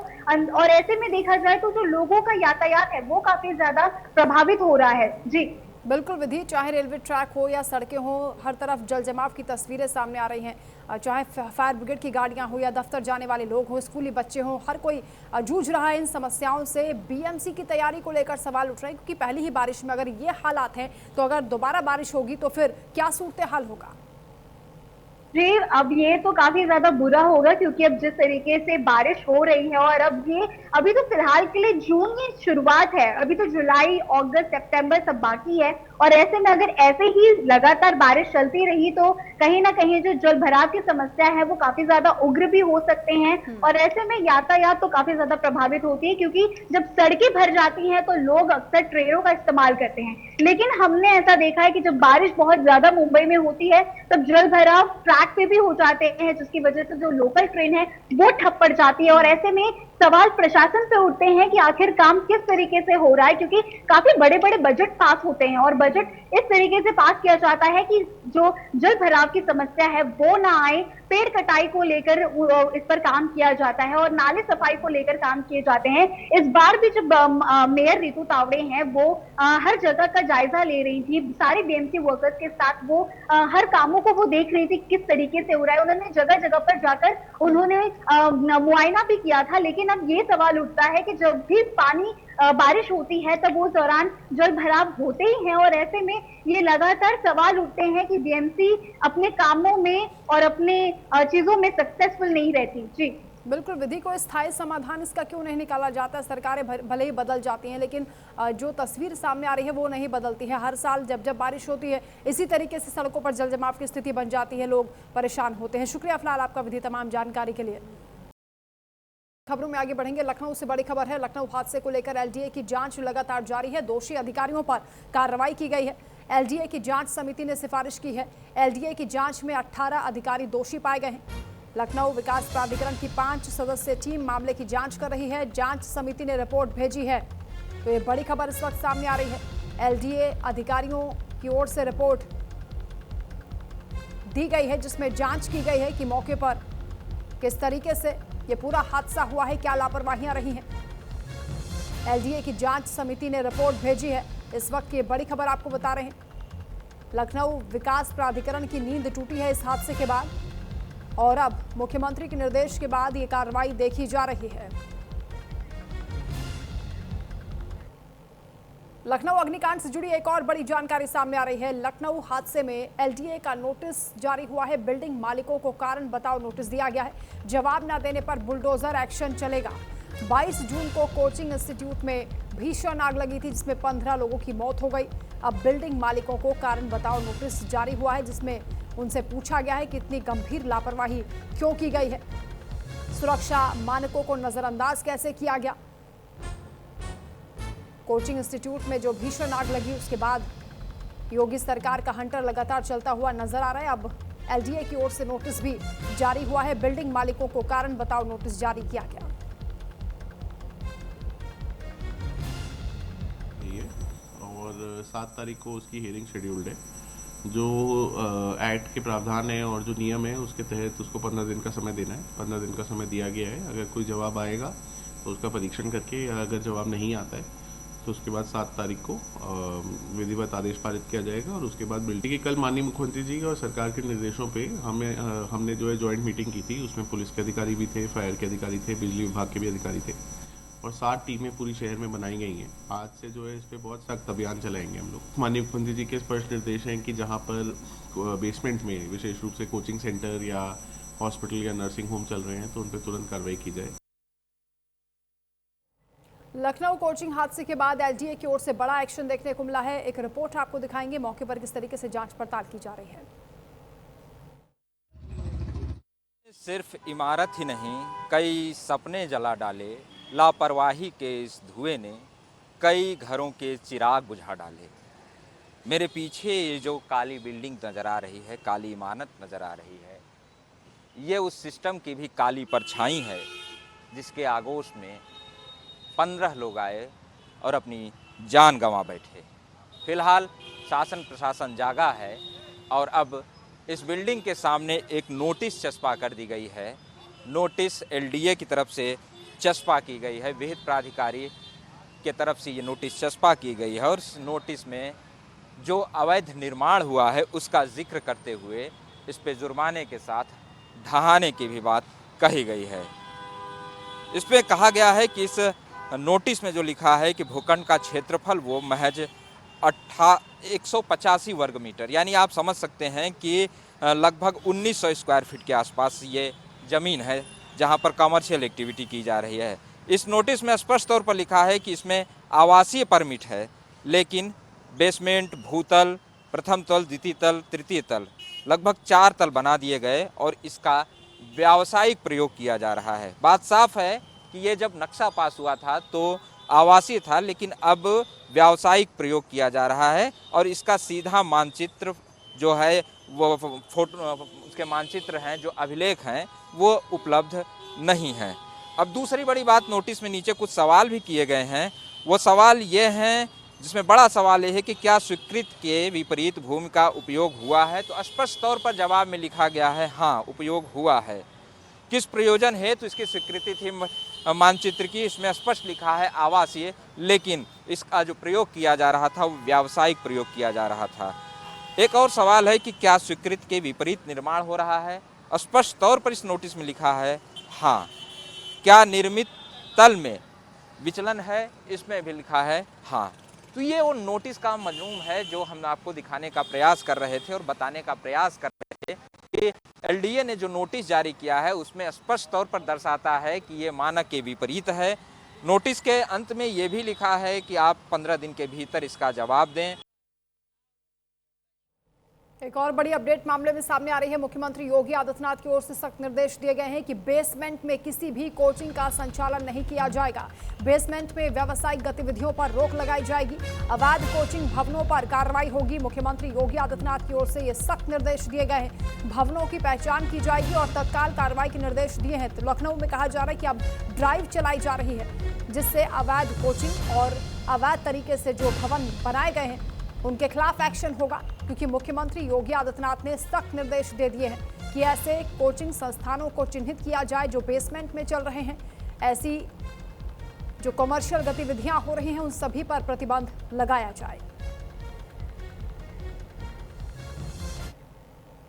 और ऐसे में देखा जाए तो जो लोगों का यातायात है वो काफी ज्यादा प्रभावित हो रहा है। जी बिल्कुल विधि, चाहे रेलवे ट्रैक हो या सड़कें हो, हर तरफ जल जमाव की तस्वीरें सामने आ रही हैं। चाहे फायर ब्रिगेड की गाड़ियां हो या दफ्तर जाने वाले लोग हो, स्कूली बच्चे हों, हर कोई जूझ रहा है इन समस्याओं से। बीएमसी की तैयारी को लेकर सवाल उठ रहे हैं, क्योंकि पहली ही बारिश में अगर ये हालात हैं तो अगर दोबारा बारिश होगी तो फिर क्या सूरत हाल होगा? जी, अब ये तो काफी ज्यादा बुरा होगा, क्योंकि अब जिस तरीके से बारिश हो रही है और अभी तो फिलहाल के लिए जून की शुरुआत है, अभी तो जुलाई, अगस्त, सितंबर सब बाकी है और ऐसे में अगर ऐसे ही लगातार बारिश चलती रही तो कहीं ना कहीं जो जल भराव की समस्या है वो काफी ज्यादा उग्र भी हो सकते हैं और ऐसे में यातायात तो काफी ज्यादा प्रभावित होती है, क्योंकि जब सड़कें भर जाती हैं तो लोग अक्सर ट्रेनों का इस्तेमाल करते हैं। लेकिन हमने ऐसा देखा है कि जब बारिश बहुत ज्यादा मुंबई में होती है तब जल भराव ट्रैक पे भी हो जाते हैं, जिसकी वजह से जो लोकल ट्रेन है वो ठप पड़ जाती है। और ऐसे में सवाल प्रशासन पे उठते हैं कि आखिर काम किस तरीके से हो रहा है, क्योंकि काफी बड़े बड़े बजट पास होते हैं और बजट इस तरीके से पास किया जाता है कि जो जल भराव की समस्या है वो ना आए, पेड़ कटाई को लेकर इस पर काम किया जाता है और नाले सफाई को लेकर काम किए जाते हैं। इस बार भी जब मेयर रितु तावड़े हैं वो हर जगह का जायजा ले रही थी, सारे बीएमसी वर्कर्स के साथ वो हर कामों को वो देख रही थी किस तरीके से हो रहा है। उन्होंने जगह जगह पर जाकर उन्होंने मुआयना भी किया था। लेकिन अब ये सवाल उठता है कि जब भी पानी बारिश होती है तब उस दौरान जल भराव होते ही हैं और ऐसे में ये लगातार सवाल उठते हैं कि बीएमसी अपने कामों में और अपने चीजों में सक्सेसफुल नहीं रहती। जी बिल्कुल, विधि को स्थायी समाधान इसका क्यों नहीं निकाला जाता? सरकारें भले ही बदल जाती हैं लेकिन जो तस्वीर सामने आ रही है वो नहीं बदलती है। हर साल जब जब बारिश होती है इसी तरीके से सड़कों पर जल जमाव की स्थिति बन जाती है, लोग परेशान होते हैं। शुक्रिया फिलहाल आपका विधि तमाम जानकारी के लिए। खबरों में आगे बढ़ेंगे। लखनऊ से बड़ी खबर है। लखनऊ हादसे को लेकर एलडीए की जांच लगातार जारी है। दोषी अधिकारियों पर कार्रवाई की गई है। एलडीए की जांच समिति ने सिफारिश की है। एलडीए की जांच में 18 अधिकारी दोषी पाए गए हैं। लखनऊ विकास प्राधिकरण की 5 सदस्यीय टीम मामले की जांच कर रही है। जांच समिति ने रिपोर्ट भेजी है। तो ये बड़ी खबर इस वक्त सामने आ रही है। एलडीए अधिकारियों की ओर से रिपोर्ट दी गई है जिसमें जांच की गई है कि मौके पर किस तरीके से ये पूरा हादसा हुआ है, क्या लापरवाहियां रही हैं। एलडीए की जांच समिति ने रिपोर्ट भेजी है। इस वक्त ये बड़ी खबर आपको बता रहे हैं। लखनऊ विकास प्राधिकरण की नींद टूटी है इस हादसे के बाद और अब मुख्यमंत्री के निर्देश के बाद ये कार्रवाई देखी जा रही है। लखनऊ अग्निकांड से जुड़ी एक और बड़ी जानकारी सामने आ रही है। लखनऊ हादसे में एलडीए का नोटिस जारी हुआ है। बिल्डिंग मालिकों को कारण बताओ नोटिस दिया गया है। जवाब न देने पर बुलडोजर एक्शन चलेगा। 22 जून को कोचिंग इंस्टीट्यूट में भीषण आग लगी थी जिसमें 15 लोगों की मौत हो गई। अब बिल्डिंग मालिकों को कारण बताओ नोटिस जारी हुआ है जिसमें उनसे पूछा गया है कि इतनी गंभीर लापरवाही क्यों की गई है, सुरक्षा मानकों को नजरअंदाज कैसे किया गया। कोचिंग इंस्टीट्यूट में जो भीषण आग लगी उसके बाद योगी सरकार का हंटर लगातार चलता हुआ नजर आ रहा है। अब एलडीए की ओर से नोटिस भी जारी हुआ है। बिल्डिंग मालिकों को कारण बताओ नोटिस जारी किया गया। और 7 तारीख को उसकी हियरिंग शेड्यूल्ड है। जो एक्ट के प्रावधान है और जो नियम है उसके तहत उसको 15 दिन का समय देना है। 15 दिन का समय दिया गया है। अगर कोई जवाब आएगा तो उसका परीक्षण करके, या अगर जवाब नहीं आता है तो उसके बाद 7 तारीख को विधिवत आदेश पारित किया जाएगा। और उसके बाद बिल्डिंग की कल माननीय मुख्यमंत्री जी और सरकार के निर्देशों पे हमने जो है ज्वाइंट मीटिंग की थी। उसमें पुलिस के अधिकारी भी थे, फायर के अधिकारी थे, बिजली विभाग के भी अधिकारी थे और 7 टीमें पूरी शहर में बनाई गई हैं। आज से जो है इस पे बहुत सख्त अभियान चलाएंगे हम लोग। माननीय मुख्यमंत्री जी के स्पष्ट निर्देश हैं कि जहाँ पर बेसमेंट में विशेष रूप से कोचिंग सेंटर या हॉस्पिटल या नर्सिंग होम चल रहे हैं तो उन पर तुरंत कार्रवाई की जाए। लखनऊ कोचिंग हादसे के बाद एलडीए की ओर से बड़ा एक्शन देखने को मिला है। एक रिपोर्ट आपको दिखाएंगे मौके पर किस तरीके से जांच पड़ताल की जा रही है। सिर्फ इमारत ही नहीं, कई सपने जला डाले। लापरवाही के इस धुएं ने कई घरों के चिराग बुझा डाले। मेरे पीछे ये जो काली बिल्डिंग नज़र आ रही है, काली इमारत नज़र आ रही है, ये उस सिस्टम की भी काली परछाई है जिसके आगोश में 15 लोग आए और अपनी जान गंवा बैठे। फिलहाल शासन प्रशासन जागा है और अब इस बिल्डिंग के सामने एक नोटिस चस्पा कर दी गई है। नोटिस एलडीए की तरफ से चस्पा की गई है, विहित प्राधिकारी के तरफ से ये नोटिस चस्पा की गई है और इस नोटिस में जो अवैध निर्माण हुआ है उसका जिक्र करते हुए इस पे जुर्माने के साथ ढहाने की भी बात कही गई है। इस पे कहा गया है कि इस नोटिस में जो लिखा है कि भूखंड का क्षेत्रफल वो महज 185 वर्ग मीटर, यानी आप समझ सकते हैं कि लगभग 1900 स्क्वायर फीट के आसपास ये ज़मीन है जहां पर कमर्शियल एक्टिविटी की जा रही है। इस नोटिस में स्पष्ट तौर पर लिखा है कि इसमें आवासीय परमिट है लेकिन बेसमेंट, भूतल, प्रथम तल, द्वितीय तल, तृतीय तल, लगभग 4 तल बना दिए गए और इसका व्यावसायिक प्रयोग किया जा रहा है। बात साफ है कि ये जब नक्शा पास हुआ था तो आवासीय था, लेकिन अब व्यावसायिक प्रयोग किया जा रहा है और इसका सीधा मानचित्र जो है वो फोटो, उसके मानचित्र हैं जो अभिलेख हैं वो उपलब्ध नहीं हैं। अब दूसरी बड़ी बात, नोटिस में नीचे कुछ सवाल भी किए गए हैं। वो सवाल ये हैं, जिसमें बड़ा सवाल ये है कि क्या स्वीकृत के विपरीत भूमि का उपयोग हुआ है। तो स्पष्ट तौर पर जवाब में लिखा गया है हाँ, उपयोग हुआ है। किस प्रयोजन हेतु तो इसकी स्वीकृति थी मानचित्र की, इसमें स्पष्ट लिखा है आवासीय, लेकिन इसका जो प्रयोग किया जा रहा था वो व्यावसायिक प्रयोग किया जा रहा था। एक और सवाल है कि क्या स्वीकृत के विपरीत निर्माण हो रहा है। स्पष्ट तौर पर इस नोटिस में लिखा है हाँ। क्या निर्मित तल में विचलन है, इसमें भी लिखा है हाँ। तो ये वो नोटिस का मजमून है जो हम आपको दिखाने का प्रयास कर रहे थे और बताने का प्रयास कर रहे थे कि एलडीए ने जो नोटिस जारी किया है उसमें स्पष्ट तौर पर दर्शाता है कि ये मानक के विपरीत है। नोटिस के अंत में ये भी लिखा है कि आप 15 दिन के भीतर इसका जवाब दें। एक और बड़ी अपडेट मामले में सामने आ रही है। मुख्यमंत्री योगी आदित्यनाथ की ओर से सख्त निर्देश दिए गए हैं कि बेसमेंट में किसी भी कोचिंग का संचालन नहीं किया जाएगा। बेसमेंट में व्यावसायिक गतिविधियों पर रोक लगाई जाएगी। अवैध कोचिंग भवनों पर कार्रवाई होगी। मुख्यमंत्री योगी आदित्यनाथ की ओर से ये सख्त निर्देश दिए गए हैं। भवनों की पहचान की जाएगी और तत्काल कार्रवाई के निर्देश दिए हैं। तो लखनऊ में कहा जा रहा है कि अब ड्राइव चलाई जा रही है, जिससे अवैध कोचिंग और अवैध तरीके से जो भवन बनाए गए हैं उनके खिलाफ एक्शन होगा, क्योंकि मुख्यमंत्री योगी आदित्यनाथ ने सख्त निर्देश दे दिए हैं कि ऐसे कोचिंग संस्थानों को चिन्हित किया जाए जो बेसमेंट में चल रहे हैं। ऐसी जो कमर्शियल गतिविधियां हो रही हैं उन सभी पर प्रतिबंध लगाया जाए।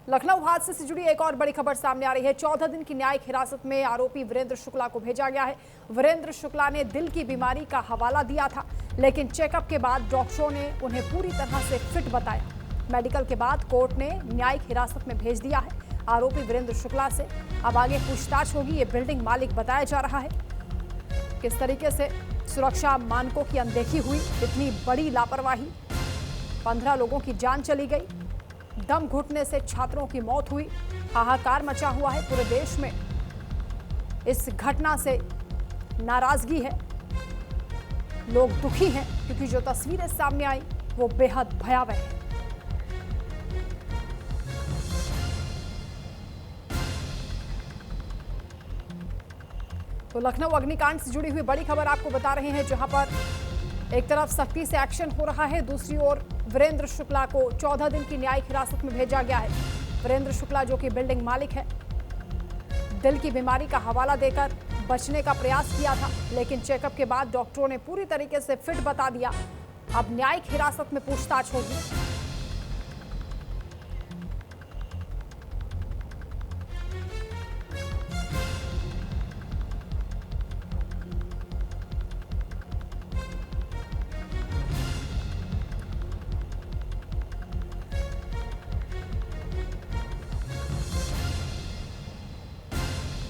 लखनऊ हादसे से जुड़ी एक और बड़ी खबर सामने आ रही है। 14 दिन की न्यायिक हिरासत में आरोपी वीरेंद्र शुक्ला को भेजा गया है। वीरेंद्र शुक्ला ने दिल की बीमारी का हवाला दिया था, लेकिन चेकअप के बाद डॉक्टरों ने उन्हें पूरी तरह से फिट बताया। मेडिकल के बाद कोर्ट ने न्यायिक हिरासत में भेज दिया है। आरोपी वीरेंद्र शुक्ला से अब आगे पूछताछ होगी। ये बिल्डिंग मालिक बताया जा रहा है। किस तरीके से सुरक्षा मानकों की अनदेखी हुई, इतनी बड़ी लापरवाही, 15 लोगों की जान चली गई, दम घुटने से छात्रों की मौत हुई। हाहाकार मचा हुआ है पूरे देश में। इस घटना से नाराजगी है, लोग दुखी हैं, क्योंकि जो तस्वीरें सामने आई वो बेहद भयावह है। तो लखनऊ अग्निकांड से जुड़ी हुई बड़ी खबर आपको बता रहे हैं, जहां पर एक तरफ सख्ती से एक्शन हो रहा है, दूसरी ओर वीरेंद्र शुक्ला को 14 दिन की न्यायिक हिरासत में भेजा गया है। वीरेंद्र शुक्ला जो कि बिल्डिंग मालिक है, दिल की बीमारी का हवाला देकर बचने का प्रयास किया था, लेकिन चेकअप के बाद डॉक्टरों ने पूरी तरीके से फिट बता दिया। अब न्यायिक हिरासत में पूछताछ होगी।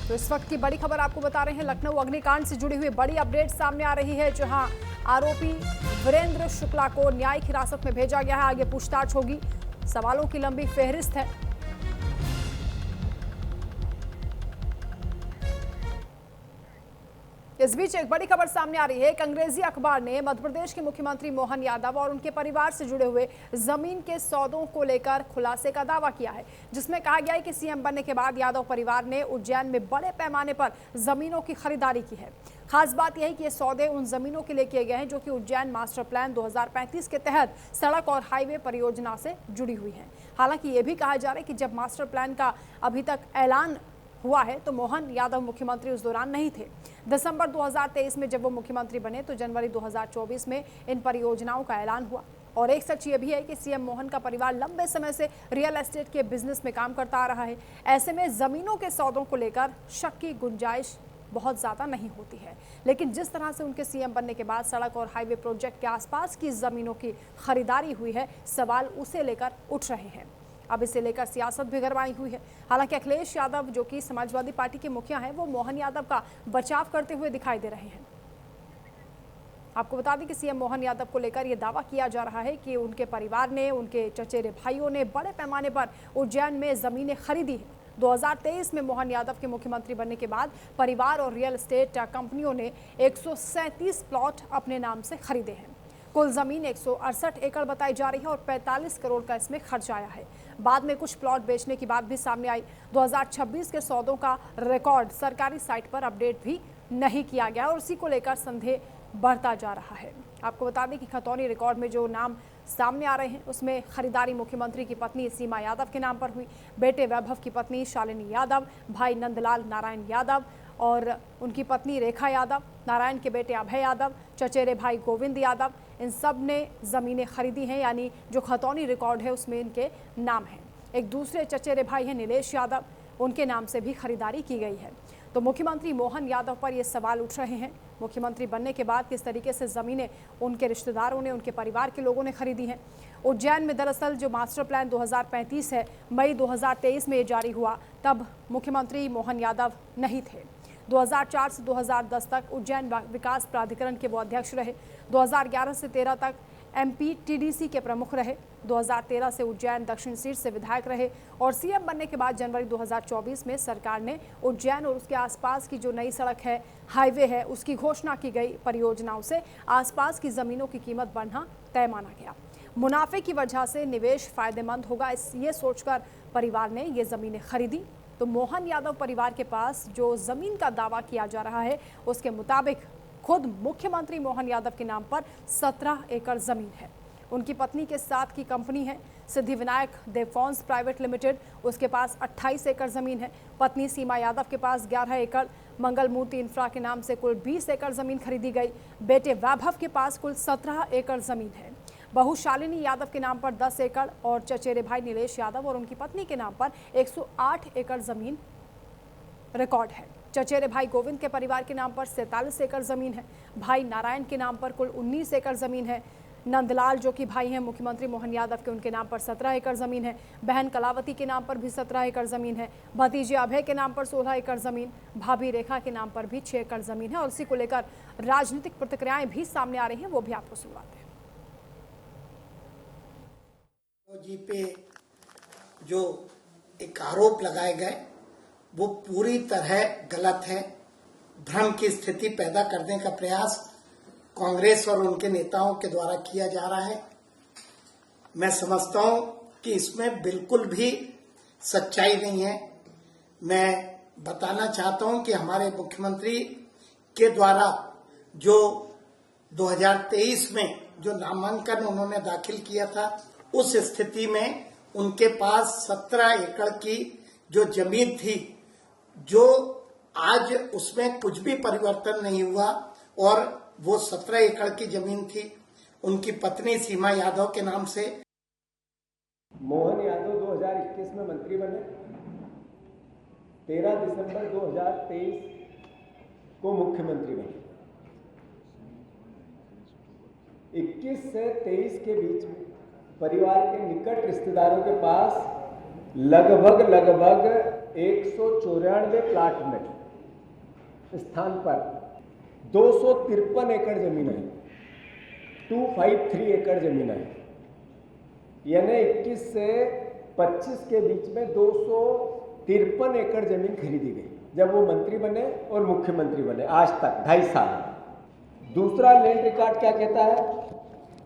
तो इस वक्त की बड़ी खबर आपको बता रहे हैं। लखनऊ अग्निकांड से जुड़ी हुई बड़ी अपडेट सामने आ रही है, जहां आरोपी वीरेंद्र शुक्ला को न्यायिक हिरासत में भेजा गया है। आगे पूछताछ होगी। सवालों की लंबी फेहरिस्त है। इस बीच एक बड़ी खबर सामने आ रही है। एक अंग्रेजी अखबार ने मध्य प्रदेश के मुख्यमंत्री मोहन यादव और उनके परिवार से जुड़े हुए जमीन के सौदों को लेकर खुलासे का दावा किया है, जिसमें कहा गया है कि सीएम बनने के बाद यादव परिवार ने उज्जैन में बड़े पैमाने पर जमीनों की खरीदारी की है। खास बात यह है कि ये सौदे उन जमीनों के लिए किए गए हैं जो कि उज्जैन मास्टर प्लान 2035 के तहत सड़क और हाईवे परियोजना से जुड़ी हुई है। हालांकि ये भी कहा जा रहा है कि जब मास्टर प्लान का अभी तक ऐलान हुआ है तो मोहन यादव मुख्यमंत्री उस दौरान नहीं थे। दिसंबर 2023 में जब वो मुख्यमंत्री बने तो जनवरी 2024 में इन परियोजनाओं का ऐलान हुआ। और एक सच ये भी है कि सीएम मोहन का परिवार लंबे समय से रियल एस्टेट के बिजनेस में काम करता आ रहा है। ऐसे में जमीनों के सौदों को लेकर शक की गुंजाइश बहुत ज़्यादा नहीं होती है, लेकिन जिस तरह से उनके सीएम बनने के बाद सड़क और हाईवे प्रोजेक्ट के आसपास की जमीनों की खरीदारी हुई है, सवाल उसे लेकर उठ रहे हैं। अब इसे लेकर सियासत भी गरमाई हुई है। हालांकि अखिलेश यादव जो कि समाजवादी पार्टी के मुखिया हैं, वो मोहन यादव का बचाव करते हुए दिखाई दे रहे हैं। आपको बता दें कि सीएम मोहन यादव को लेकर यह दावा किया जा रहा है कि उनके परिवार ने, उनके चचेरे भाइयों ने बड़े पैमाने पर उज्जैन में जमीनें खरीदी है। 2023 में मोहन यादव के मुख्यमंत्री बनने के बाद परिवार और रियल एस्टेट कंपनियों ने 137 प्लॉट अपने नाम से खरीदे हैं। कुल जमीन 168 एकड़ बताई जा रही है और 45 करोड़ का इसमें खर्च आया है। बाद में कुछ प्लॉट बेचने की बात भी सामने आई। 2026 के सौदों का रिकॉर्ड सरकारी साइट पर अपडेट भी नहीं किया गया और उसी को लेकर संदेह बढ़ता जा रहा है। आपको बता दें कि खतौनी रिकॉर्ड में जो नाम सामने आ रहे हैं उसमें खरीदारी मुख्यमंत्री की पत्नी सीमा यादव के नाम पर हुई, बेटे वैभव की पत्नी शालिनी यादव, भाई नंदलाल नारायण यादव और उनकी पत्नी रेखा यादव, नारायण के बेटे अभय यादव, चचेरे भाई गोविंद यादव, इन सब ने ज़मीनें खरीदी हैं। यानी जो खतौनी रिकॉर्ड है उसमें इनके नाम हैं। एक दूसरे चचेरे भाई हैं नीलेश यादव, उनके नाम से भी खरीदारी की गई है। तो मुख्यमंत्री मोहन यादव पर ये सवाल उठ रहे हैं, मुख्यमंत्री बनने के बाद किस तरीके से ज़मीनें उनके रिश्तेदारों ने, उनके परिवार के लोगों ने खरीदी हैं। उज्जैन में दरअसल जो मास्टर प्लान 2035 है, मई 2023 में ये जारी हुआ, तब मुख्यमंत्री मोहन यादव नहीं थे। 2004 से 2010 तक उज्जैन विकास प्राधिकरण के वो अध्यक्ष रहे। 2011 से 13 तक MPTDC के प्रमुख रहे। 2013 से उज्जैन दक्षिण सीट से विधायक रहे और सीएम बनने के बाद जनवरी 2024 में सरकार ने उज्जैन और उसके आसपास की जो नई सड़क है, हाईवे है, उसकी घोषणा की गई। परियोजनाओं से आसपास की ज़मीनों की कीमत बढ़ना तय माना गया। मुनाफे की वजह से निवेश फायदेमंद होगा, ये सोचकर परिवार ने ये ज़मीनें खरीदी। तो मोहन यादव परिवार के पास जो ज़मीन का दावा किया जा रहा है उसके मुताबिक खुद मुख्यमंत्री मोहन यादव के नाम पर 17 एकड़ ज़मीन है। उनकी पत्नी के साथ की कंपनी है सिद्धिविनायक देवफॉन्स प्राइवेट लिमिटेड, उसके पास 28 एकड़ ज़मीन है। पत्नी सीमा यादव के पास 11 एकड़, मंगल मूर्ति इंफ्रा के नाम से कुल 20 एकड़ ज़मीन खरीदी गई। बेटे वैभव के पास कुल 17 एकड़ ज़मीन है। बहू शालिनी यादव के नाम पर 10 एकड़ और चचेरे भाई नीलेश यादव और उनकी पत्नी के नाम पर 108 एकड़ ज़मीन रिकॉर्ड है। चचेरे भाई गोविंद के परिवार के नाम पर 47 एकड़ ज़मीन है। भाई नारायण के नाम पर कुल 19 एकड़ ज़मीन है। नंदलाल जो कि भाई हैं मुख्यमंत्री मोहन यादव के, उनके नाम पर 17 एकड़ ज़मीन है। बहन कलावती के नाम पर भी 17 एकड़ ज़मीन है। भतीजे अभय के नाम पर 16 एकड़ ज़मीन, भाभी रेखा के नाम पर भी 6 एकड़ ज़मीन है। और इसी को लेकर राजनीतिक प्रतिक्रियाएं भी सामने आ रही हैं, वो भी आपको सुनवाते हैं। जी पे जो एक आरोप लगाए गए वो पूरी तरह गलत है। भ्रम की स्थिति पैदा करने का प्रयास कांग्रेस और उनके नेताओं के द्वारा किया जा रहा है। मैं समझता हूं कि इसमें बिल्कुल भी सच्चाई नहीं है। मैं बताना चाहता हूं कि हमारे मुख्यमंत्री के द्वारा जो 2023 में जो नामांकन उन्होंने दाखिल किया था, उस स्थिति में उनके पास 17 एकड़ की जो जमीन थी, जो आज उसमें कुछ भी परिवर्तन नहीं हुआ और वो 17 एकड़ की जमीन थी उनकी पत्नी सीमा यादव के नाम से। मोहन यादव 2021 में मंत्री बने। 13 दिसंबर 2023 को मुख्यमंत्री बने। 21 से 23 के बीच में परिवार के निकट रिश्तेदारों के पास लगभग 194 प्लाट में स्थान पर 253 एकड़ जमीन है, 253 एकड़ जमीन है। यानी 21 से 25 के बीच में 253 एकड़ जमीन खरीदी गई जब वो मंत्री बने और मुख्यमंत्री बने, आज तक 2.5 साल। दूसरा लैंड रिकॉर्ड क्या कहता है?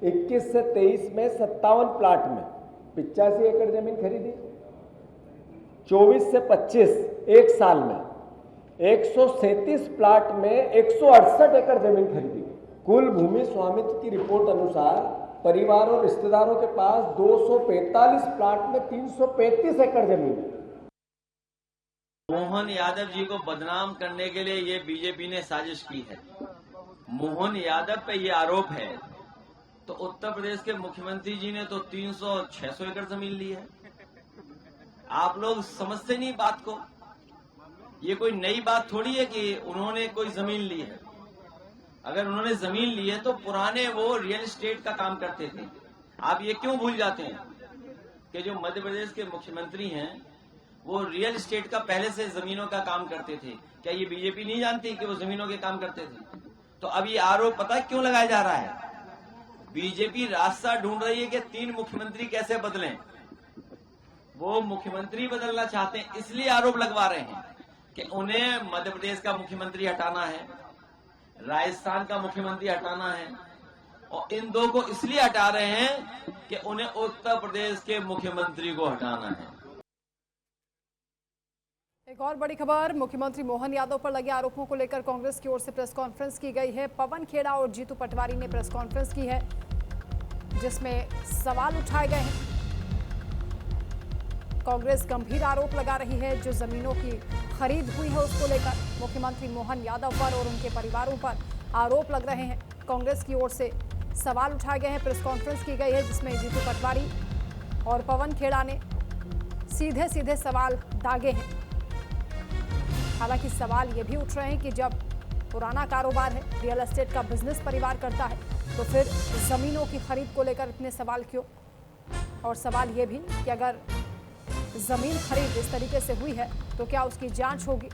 21 से 23 में 57 प्लाट में 85 एकड़ जमीन खरीदी। 24 से 25 एक साल में 137 प्लाट में 168 एकड़ जमीन खरीदी। कुल भूमि स्वामित्व की रिपोर्ट अनुसार परिवार और रिश्तेदारों के पास 245 प्लाट में 335 एकड़ जमीन है। मोहन यादव जी को बदनाम करने के लिए ये बीजेपी ने साजिश की है। मोहन यादव पे ये आरोप है तो उत्तर प्रदेश के मुख्यमंत्री जी ने तो 300-600 एकड़ जमीन ली है। आप लोग समझते नहीं बात को। ये कोई नई बात थोड़ी है कि उन्होंने कोई जमीन ली है। अगर उन्होंने जमीन ली है तो पुराने वो रियल एस्टेट का काम करते थे। आप ये क्यों भूल जाते हैं कि जो मध्य प्रदेश के मुख्यमंत्री हैं वो रियल एस्टेट का पहले से जमीनों का काम करते थे? क्या ये बीजेपी नहीं जानती कि वो जमीनों के काम करते थे? तो अब ये आरोप पता है क्यों लगाया जा रहा है? बीजेपी रास्ता ढूंढ रही है कि 3 मुख्यमंत्री कैसे बदलें। वो मुख्यमंत्री बदलना चाहते हैं, इसलिए आरोप लगवा रहे हैं कि उन्हें मध्य प्रदेश का मुख्यमंत्री हटाना है, राजस्थान का मुख्यमंत्री हटाना है, और इन 2 को इसलिए हटा रहे हैं कि उन्हें उत्तर प्रदेश के मुख्यमंत्री को हटाना है। एक और बड़ी खबर, मुख्यमंत्री मोहन यादव पर लगे आरोपों को लेकर कांग्रेस की ओर से प्रेस कॉन्फ्रेंस की गई है। पवन खेड़ा और जीतू पटवारी ने प्रेस कॉन्फ्रेंस की है, जिसमें सवाल उठाए गए हैं। कांग्रेस गंभीर आरोप लगा रही है, जो जमीनों की खरीद हुई है उसको लेकर मुख्यमंत्री मोहन यादव पर और उनके परिवारों पर आरोप लग रहे हैं। कांग्रेस की ओर से सवाल उठाए गए हैं, प्रेस कॉन्फ्रेंस की गई है, जिसमें जीतू पटवारी और पवन खेड़ा ने सीधे सीधे सवाल दागे हैं। हालांकि सवाल ये भी उठ रहे हैं कि जब पुराना कारोबार है, रियल एस्टेट का बिजनेस परिवार करता है, तो फिर जमीनों की खरीद को लेकर इतने सवाल क्यों? और सवाल ये भी कि अगर जमीन खरीद इस तरीके से हुई है तो क्या उसकी जांच होगी?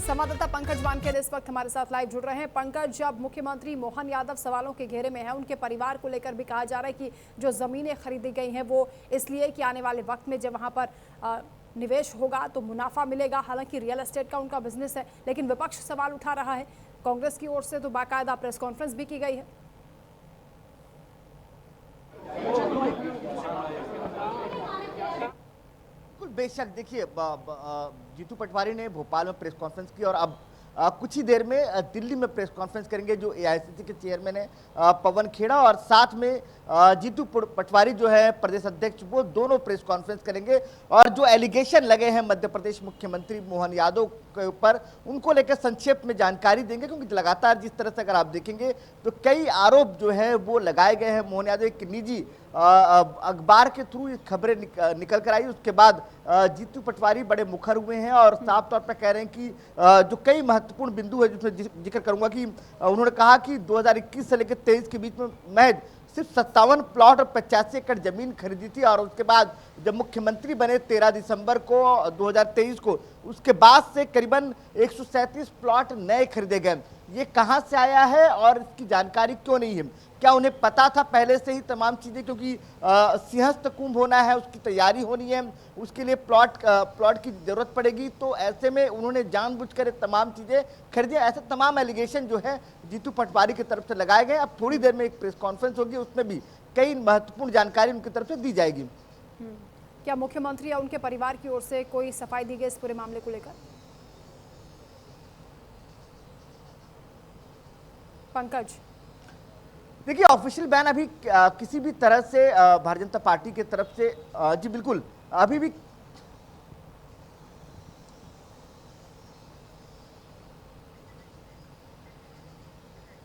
संवाददाता पंकज वानखेड़े इस वक्त हमारे साथ लाइव जुड़ रहे हैं। पंकज, जब मुख्यमंत्री मोहन यादव सवालों के घेरे में है, उनके परिवार को लेकर भी कहा जा रहा है कि जो जमीनें खरीदी गई हैं वो इसलिए कि आने वाले वक्त में जब वहां पर निवेश होगा तो मुनाफा मिलेगा। हालांकि रियल एस्टेट का उनका बिजनेस है, लेकिन विपक्ष सवाल उठा रहा है। कांग्रेस की ओर से तो बाकायदा प्रेस कॉन्फ्रेंस भी की गई है। बेशक देखिए, जीतू पटवारी ने भोपाल में प्रेस कॉन्फ्रेंस की और अब कुछ ही देर में दिल्ली में प्रेस कॉन्फ्रेंस करेंगे जो एआईसीसी के चेयरमैन है पवन खेड़ा, और साथ में जीतू पटवारी जो है प्रदेश अध्यक्ष, वो दोनों प्रेस कॉन्फ्रेंस करेंगे और जो एलिगेशन लगे हैं मध्य प्रदेश मुख्यमंत्री मोहन यादव के ऊपर उनको लेकर संक्षेप में जानकारी देंगे। क्योंकि लगातार जिस तरह से अगर आप देखेंगे तो कई आरोप जो है वो लगाए गए हैं। मोहन यादव एक निजी अखबार के थ्रू ये खबरें निकल कर आई, उसके बाद जीतू पटवारी बड़े मुखर हुए हैं और साफ तौर पर कह रहे हैं कि जो कई महत्वपूर्ण बिंदु है जिसमें जिक्र करूंगा कि उन्होंने कहा कि 2021 से लेकर 23 के बीच में महज सिर्फ 57 प्लॉट और 85 एकड़ जमीन खरीदी थी, और उसके बाद जब मुख्यमंत्री बने 13 दिसंबर को 2023 को, उसके बाद से करीबन 137 प्लॉट नए खरीदे गए। ये कहां से आया है और इसकी जानकारी क्यों नहीं है? क्या उन्हें पता था पहले से ही तमाम चीजें? क्योंकि सिंहस्थ कुंभ होना है, उसकी तैयारी होनी है, उसके लिए प्लॉट की जरूरत पड़ेगी, तो ऐसे में उन्होंने जानबूझकर तमाम चीजें खरीदी। ऐसे तमाम एलिगेशन जो है जीतू पटवारी की तरफ से लगाए गए। अब थोड़ी देर में एक प्रेस कॉन्फ्रेंस होगी, उसमें भी कई महत्वपूर्ण जानकारी उनकी तरफ से दी जाएगी। क्या मुख्यमंत्री या उनके परिवार की ओर से कोई सफाई दी गई इस पूरे मामले को लेकर? पंकज, देखिए, ऑफिशियल बयान अभी किसी भी तरह से भारतीय जनता पार्टी की तरफ से जी बिल्कुल अभी भी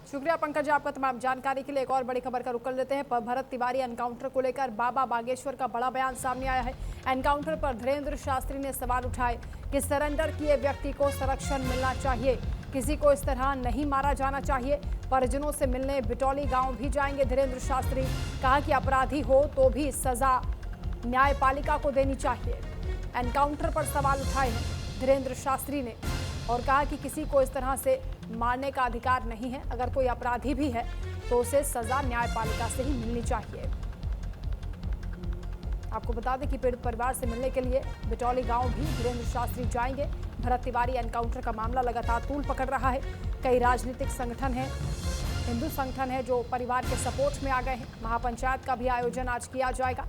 शुक्रिया पंकज आपका तमाम जानकारी के लिए। एक और बड़ी खबर का रुख कर लेते हैं। भरत तिवारी एनकाउंटर को लेकर बाबा बागेश्वर का बड़ा बयान सामने आया है। एनकाउंटर पर धीरेन्द्र शास्त्री ने सवाल उठाए कि सरेंडर किए व्यक्ति को संरक्षण मिलना चाहिए, किसी को इस तरह नहीं मारा जाना चाहिए। परिजनों से मिलने बिटौली गांव भी जाएंगे धीरेन्द्र शास्त्री। कहा कि अपराधी हो तो भी सजा न्यायपालिका को देनी चाहिए। एनकाउंटर पर सवाल उठाए हैं धीरेन्द्र शास्त्री ने और कहा कि किसी को इस तरह से मारने का अधिकार नहीं है। अगर कोई अपराधी भी है तो उसे सजा न्यायपालिका से ही मिलनी चाहिए। आपको बता दें कि पीड़ित परिवार से मिलने के लिए बिटौली गांव भी धीरेन्द्र शास्त्री जाएंगे। भरत तिवारी एनकाउंटर का मामला लगातार तूल पकड़ रहा है। कई राजनीतिक संगठन हैं, हिंदू संगठन है जो परिवार के सपोर्ट में आ गए हैं। महापंचायत का भी आयोजन आज किया जाएगा।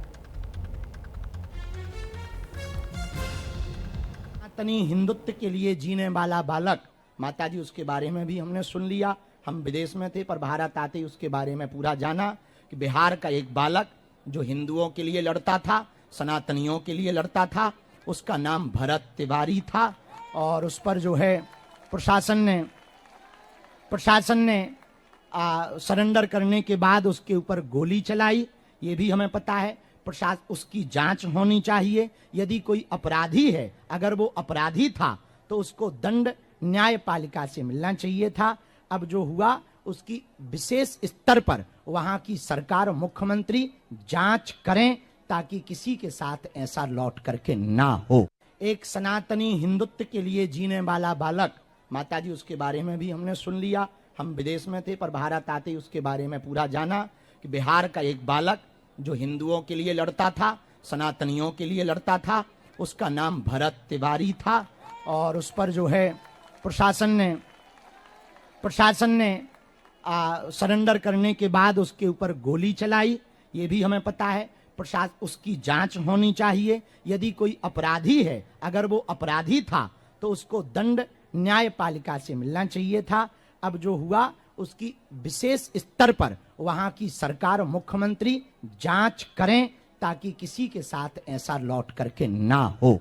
सनातनी हिंदुत्व के लिए जीने वाला बालक, माताजी उसके बारे में भी हमने सुन लिया। हम विदेश में थे पर भारत आते ही उसके बारे में पूरा जाना कि बिहार का एक बालक जो हिंदुओं के लिए लड़ता था, सनातनियों के लिए लड़ता था, उसका नाम भरत तिवारी था। और उस पर जो है प्रशासन ने सरेंडर करने के बाद उसके ऊपर गोली चलाई, ये भी हमें पता है। उसकी जांच होनी चाहिए। यदि कोई अपराधी है, अगर वो अपराधी था तो उसको दंड न्यायपालिका से मिलना चाहिए था। अब जो हुआ उसकी विशेष स्तर पर वहां की सरकार, मुख्यमंत्री जांच करें ताकि किसी के साथ ऐसा लौट करके ना हो। एक सनातनी हिंदुत्व के लिए जीने वाला बालक माताजी उसके बारे में भी हमने सुन लिया। हम विदेश में थे पर भारत आते ही उसके बारे में पूरा जाना कि बिहार का एक बालक जो हिंदुओं के लिए लड़ता था, सनातनियों के लिए लड़ता था, उसका नाम भरत तिवारी था। और उस पर जो है प्रशासन ने सरेंडर करने के बाद उसके ऊपर गोली चलाई, ये भी हमें पता है। प्रशासन उसकी जांच होनी चाहिए। यदि कोई अपराधी है, अगर वो अपराधी था तो उसको दंड न्यायपालिका से मिलना चाहिए था। अब जो हुआ उसकी विशेष स्तर पर वहां की सरकार, मुख्यमंत्री जांच करें ताकि किसी के साथ ऐसा लौट करके ना हो।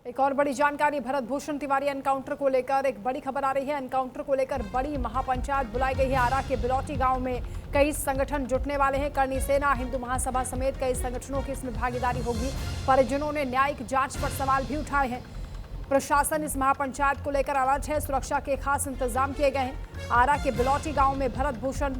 एक और बड़ी जानकारी भरत भूषण तिवारी एनकाउंटर को लेकर एक बड़ी खबर आ रही है। एनकाउंटर को लेकर बड़ी महापंचायत बुलाई गई है। आरा के बिलौटी गांव में कई संगठन जुटने वाले हैं। करनी सेना, हिंदू महासभा समेत कई संगठनों की इसमें भागीदारी होगी। परिजनों ने न्यायिक जांच पर सवाल भी उठाए हैं। प्रशासन इस महापंचायत को लेकर अलर्ट है। सुरक्षा के खास इंतजाम किए गए हैं। आरा के बिलौटी गांव में भरत भूषण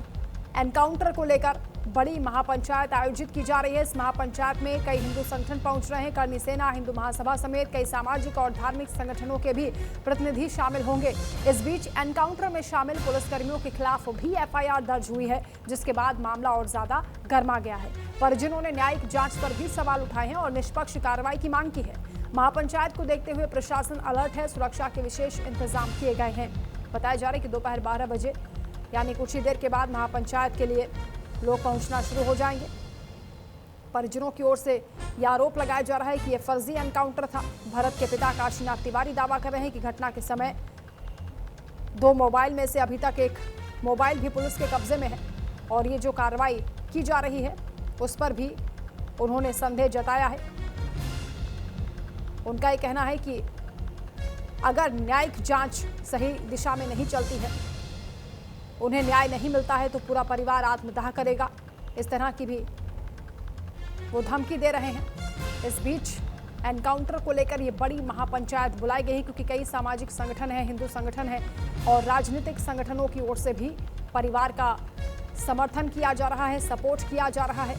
एनकाउंटर को लेकर बड़ी महापंचायत आयोजित की जा रही है। इस महापंचायत में कई हिंदू संगठन पहुंच रहे हैं। करनी सेना, हिंदू महासभा समेत कई सामाजिक और धार्मिक संगठनों के भी प्रतिनिधि शामिल होंगे। इस बीच एनकाउंटर में शामिल पुलिसकर्मियों के खिलाफ भी एफआईआर दर्ज हुई है, जिसके बाद मामला और ज्यादा गर्मा गया है। परिजनों ने न्यायिक जांच पर भी सवाल उठाए हैं और निष्पक्ष कार्रवाई की मांग की है। महापंचायत को देखते हुए प्रशासन अलर्ट है। सुरक्षा के विशेष इंतजाम किए गए हैं। बताया जा रहा है कि दोपहर 12 बजे यानी कुछ ही देर के बाद महापंचायत के लिए लोग पहुंचना शुरू हो जाएंगे। परिजनों की ओर से यह आरोप लगाया जा रहा है कि यह फर्जी एनकाउंटर था। भरत के पिता काशीनाथ तिवारी दावा कर रहे हैं कि घटना के समय 2 मोबाइल में से अभी तक एक मोबाइल भी पुलिस के कब्जे में है और ये जो कार्रवाई की जा रही है उस पर भी उन्होंने संदेह जताया है। उनका ये कहना है कि अगर न्यायिक जांच सही दिशा में नहीं चलती है, उन्हें न्याय नहीं मिलता है तो पूरा परिवार आत्मदाह करेगा। इस तरह की भी वो धमकी दे रहे हैं। इस बीच एनकाउंटर को लेकर ये बड़ी महापंचायत बुलाई गई है क्योंकि कई सामाजिक संगठन हैं, हिंदू संगठन हैं और राजनीतिक संगठनों की ओर से भी परिवार का समर्थन किया जा रहा है, सपोर्ट किया जा रहा है।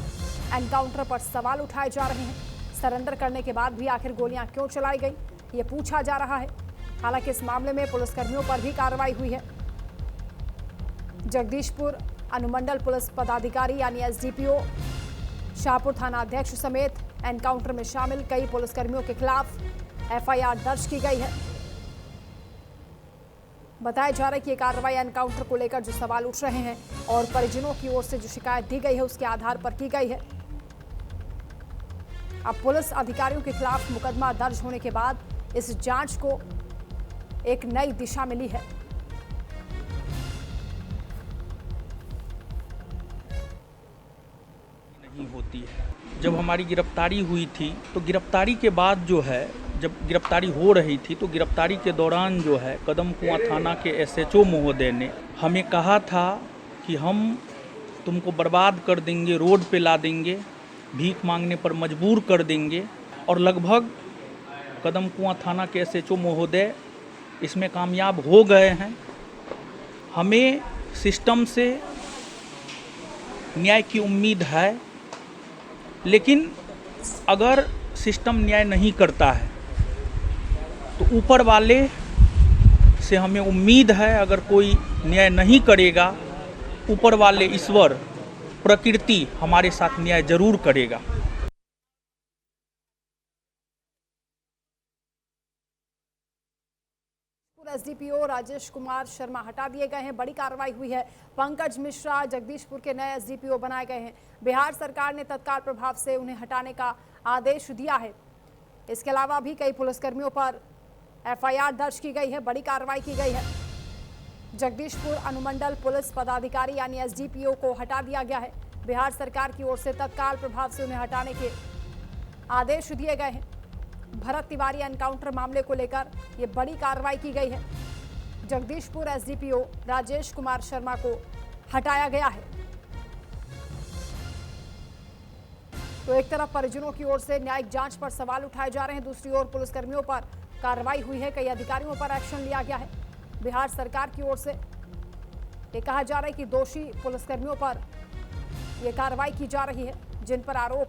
एनकाउंटर पर सवाल उठाए जा रहे हैं। सरेंडर करने के बाद भी आखिर गोलियां क्यों चलाई गई, ये पूछा जा रहा है। हालांकि इस मामले में पुलिसकर्मियों पर भी कार्रवाई हुई है। जगदीशपुर अनुमंडल पुलिस पदाधिकारी यानी एसडीपीओ, शाहपुर थाना अध्यक्ष समेत एनकाउंटर में शामिल कई पुलिसकर्मियों के खिलाफ एफआईआर दर्ज की गई है। बताया जा रहा है कि ये कार्रवाई एनकाउंटर को लेकर जो सवाल उठ रहे हैं और परिजनों की ओर से जो शिकायत दी गई है उसके आधार पर की गई है। अब पुलिस अधिकारियों के खिलाफ मुकदमा दर्ज होने के बाद इस जांच को एक नई दिशा मिली है। होती है। जब हमारी गिरफ्तारी हुई थी तो गिरफ्तारी के बाद जो है, जब गिरफ्तारी हो रही थी तो गिरफ्तारी के दौरान जो है कदम कुआं थाना के एसएचओ महोदय ने हमें कहा था कि हम तुमको बर्बाद कर देंगे, रोड पे ला देंगे, भीख मांगने पर मजबूर कर देंगे। और लगभग कदम कुआं थाना के एसएचओ महोदय इसमें कामयाब हो गए हैं। हमें सिस्टम से न्याय की उम्मीद है, लेकिन अगर सिस्टम न्याय नहीं करता है तो ऊपर वाले से हमें उम्मीद है, अगर कोई न्याय नहीं करेगा, ऊपर वाले ईश्वर, प्रकृति हमारे साथ न्याय जरूर करेगा। एसडीपीओ राजेश कुमार शर्मा हटा दिए गए हैं। बड़ी कार्रवाई हुई है। पंकज मिश्रा जगदीशपुर के नए एसडीपीओ बनाए गए हैं। बिहार सरकार ने तत्काल प्रभाव से उन्हें हटाने का आदेश दिया है। इसके अलावा भी कई पुलिसकर्मियों पर एफआईआर दर्ज की गई है। बड़ी कार्रवाई की गई है। जगदीशपुर अनुमंडल पुलिस पदाधिकारी यानी एसडीपीओ को हटा दिया गया है। बिहार सरकार की ओर से तत्काल प्रभाव से उन्हें हटाने के आदेश दिए गए हैं। भरत तिवारी एनकाउंटर मामले को लेकर ये बड़ी कार्रवाई की गई है। जगदीशपुर एसडीपीओ राजेश कुमार शर्मा को हटाया गया है। तो एक तरफ परिजनों की ओर से न्यायिक जांच पर सवाल उठाए जा रहे हैं, दूसरी ओर पुलिसकर्मियों पर कार्रवाई हुई है। कई अधिकारियों पर एक्शन लिया गया है। बिहार सरकार की ओर से ये कहा जा रहा है कि दोषी पुलिसकर्मियों पर यह कार्रवाई की जा रही है, जिन पर आरोप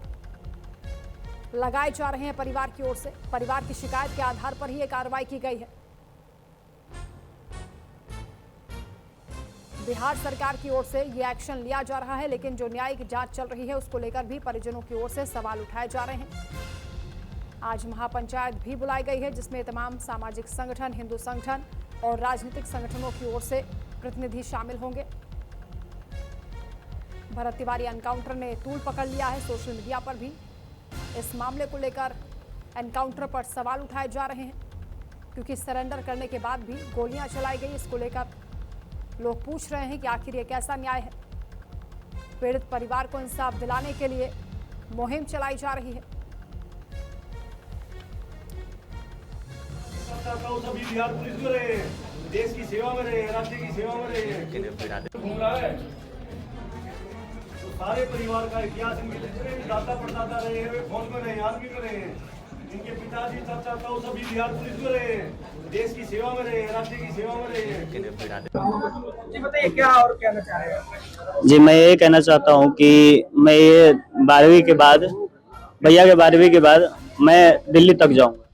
लगाए जा रहे हैं परिवार की ओर से। परिवार की शिकायत के आधार पर ही ये कार्रवाई की गई है। बिहार सरकार की ओर से ये एक्शन लिया जा रहा है, लेकिन जो न्यायिक जांच चल रही है उसको लेकर भी परिजनों की ओर से सवाल उठाए जा रहे हैं। आज महापंचायत भी बुलाई गई है, जिसमें तमाम सामाजिक संगठन, हिंदू संगठन और राजनीतिक संगठनों की ओर से प्रतिनिधि शामिल होंगे। भरत तिवारी एनकाउंटर ने तूल पकड़ लिया है। सोशल मीडिया पर भी इस मामले को लेकर एनकाउंटर पर सवाल उठाए जा रहे हैं, क्योंकि सरेंडर करने के बाद भी गोलियां चलाई गई। इसको लेकर लोग पूछ रहे हैं कि आखिर ये कैसा न्याय है। पीड़ित परिवार को इंसाफ दिलाने के लिए मुहिम चलाई जा रही है। सभी बिहार पुलिस में रहे, देश की सेवा में रहे, राज्य की सेवा में रहे, घूम रहा है तो सारे परिवार का इतिहास, इनके जितने भी दाता परदाता रहे हैं वे फौज में रहे, आर्मी में रहे, इनके पिताजी चाचा ताऊ सभी बिहार पुलिस में रहे, देश की सेवा में रहे, राज्य की सेवा में रहे। जी बताइए क्या और कहना चाह रहे हैं? जी मैं ये कहना चाहता हूँ कि मैं ये 12वीं के बाद, भैया के 12वीं के बाद मैं दिल्ली तक जाऊँगा।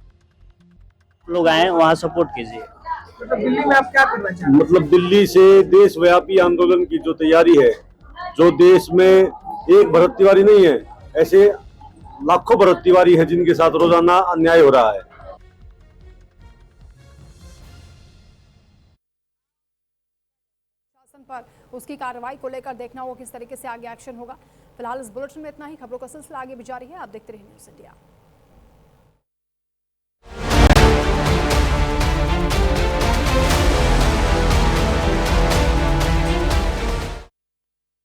लोग आए वहाँ सपोर्ट कीजिए। मतलब दिल्ली में आप क्या करना चाहते हैं? मतलब दिल्ली से देशव्यापी आंदोलन की जो तैयारी है, जो देश में एक भरत तिवारी नहीं है, ऐसे लाखों भरत तिवारी है जिनके साथ रोजाना अन्याय हो रहा है। पर उसकी कार्रवाई को लेकर देखना होगा किस तरीके से आगे एक्शन होगा। फिलहाल इस बुलेटिन में इतना ही। खबरों का सिलसिला आगे भी जारी है। आप देखते रहिए न्यूज़ इंडिया।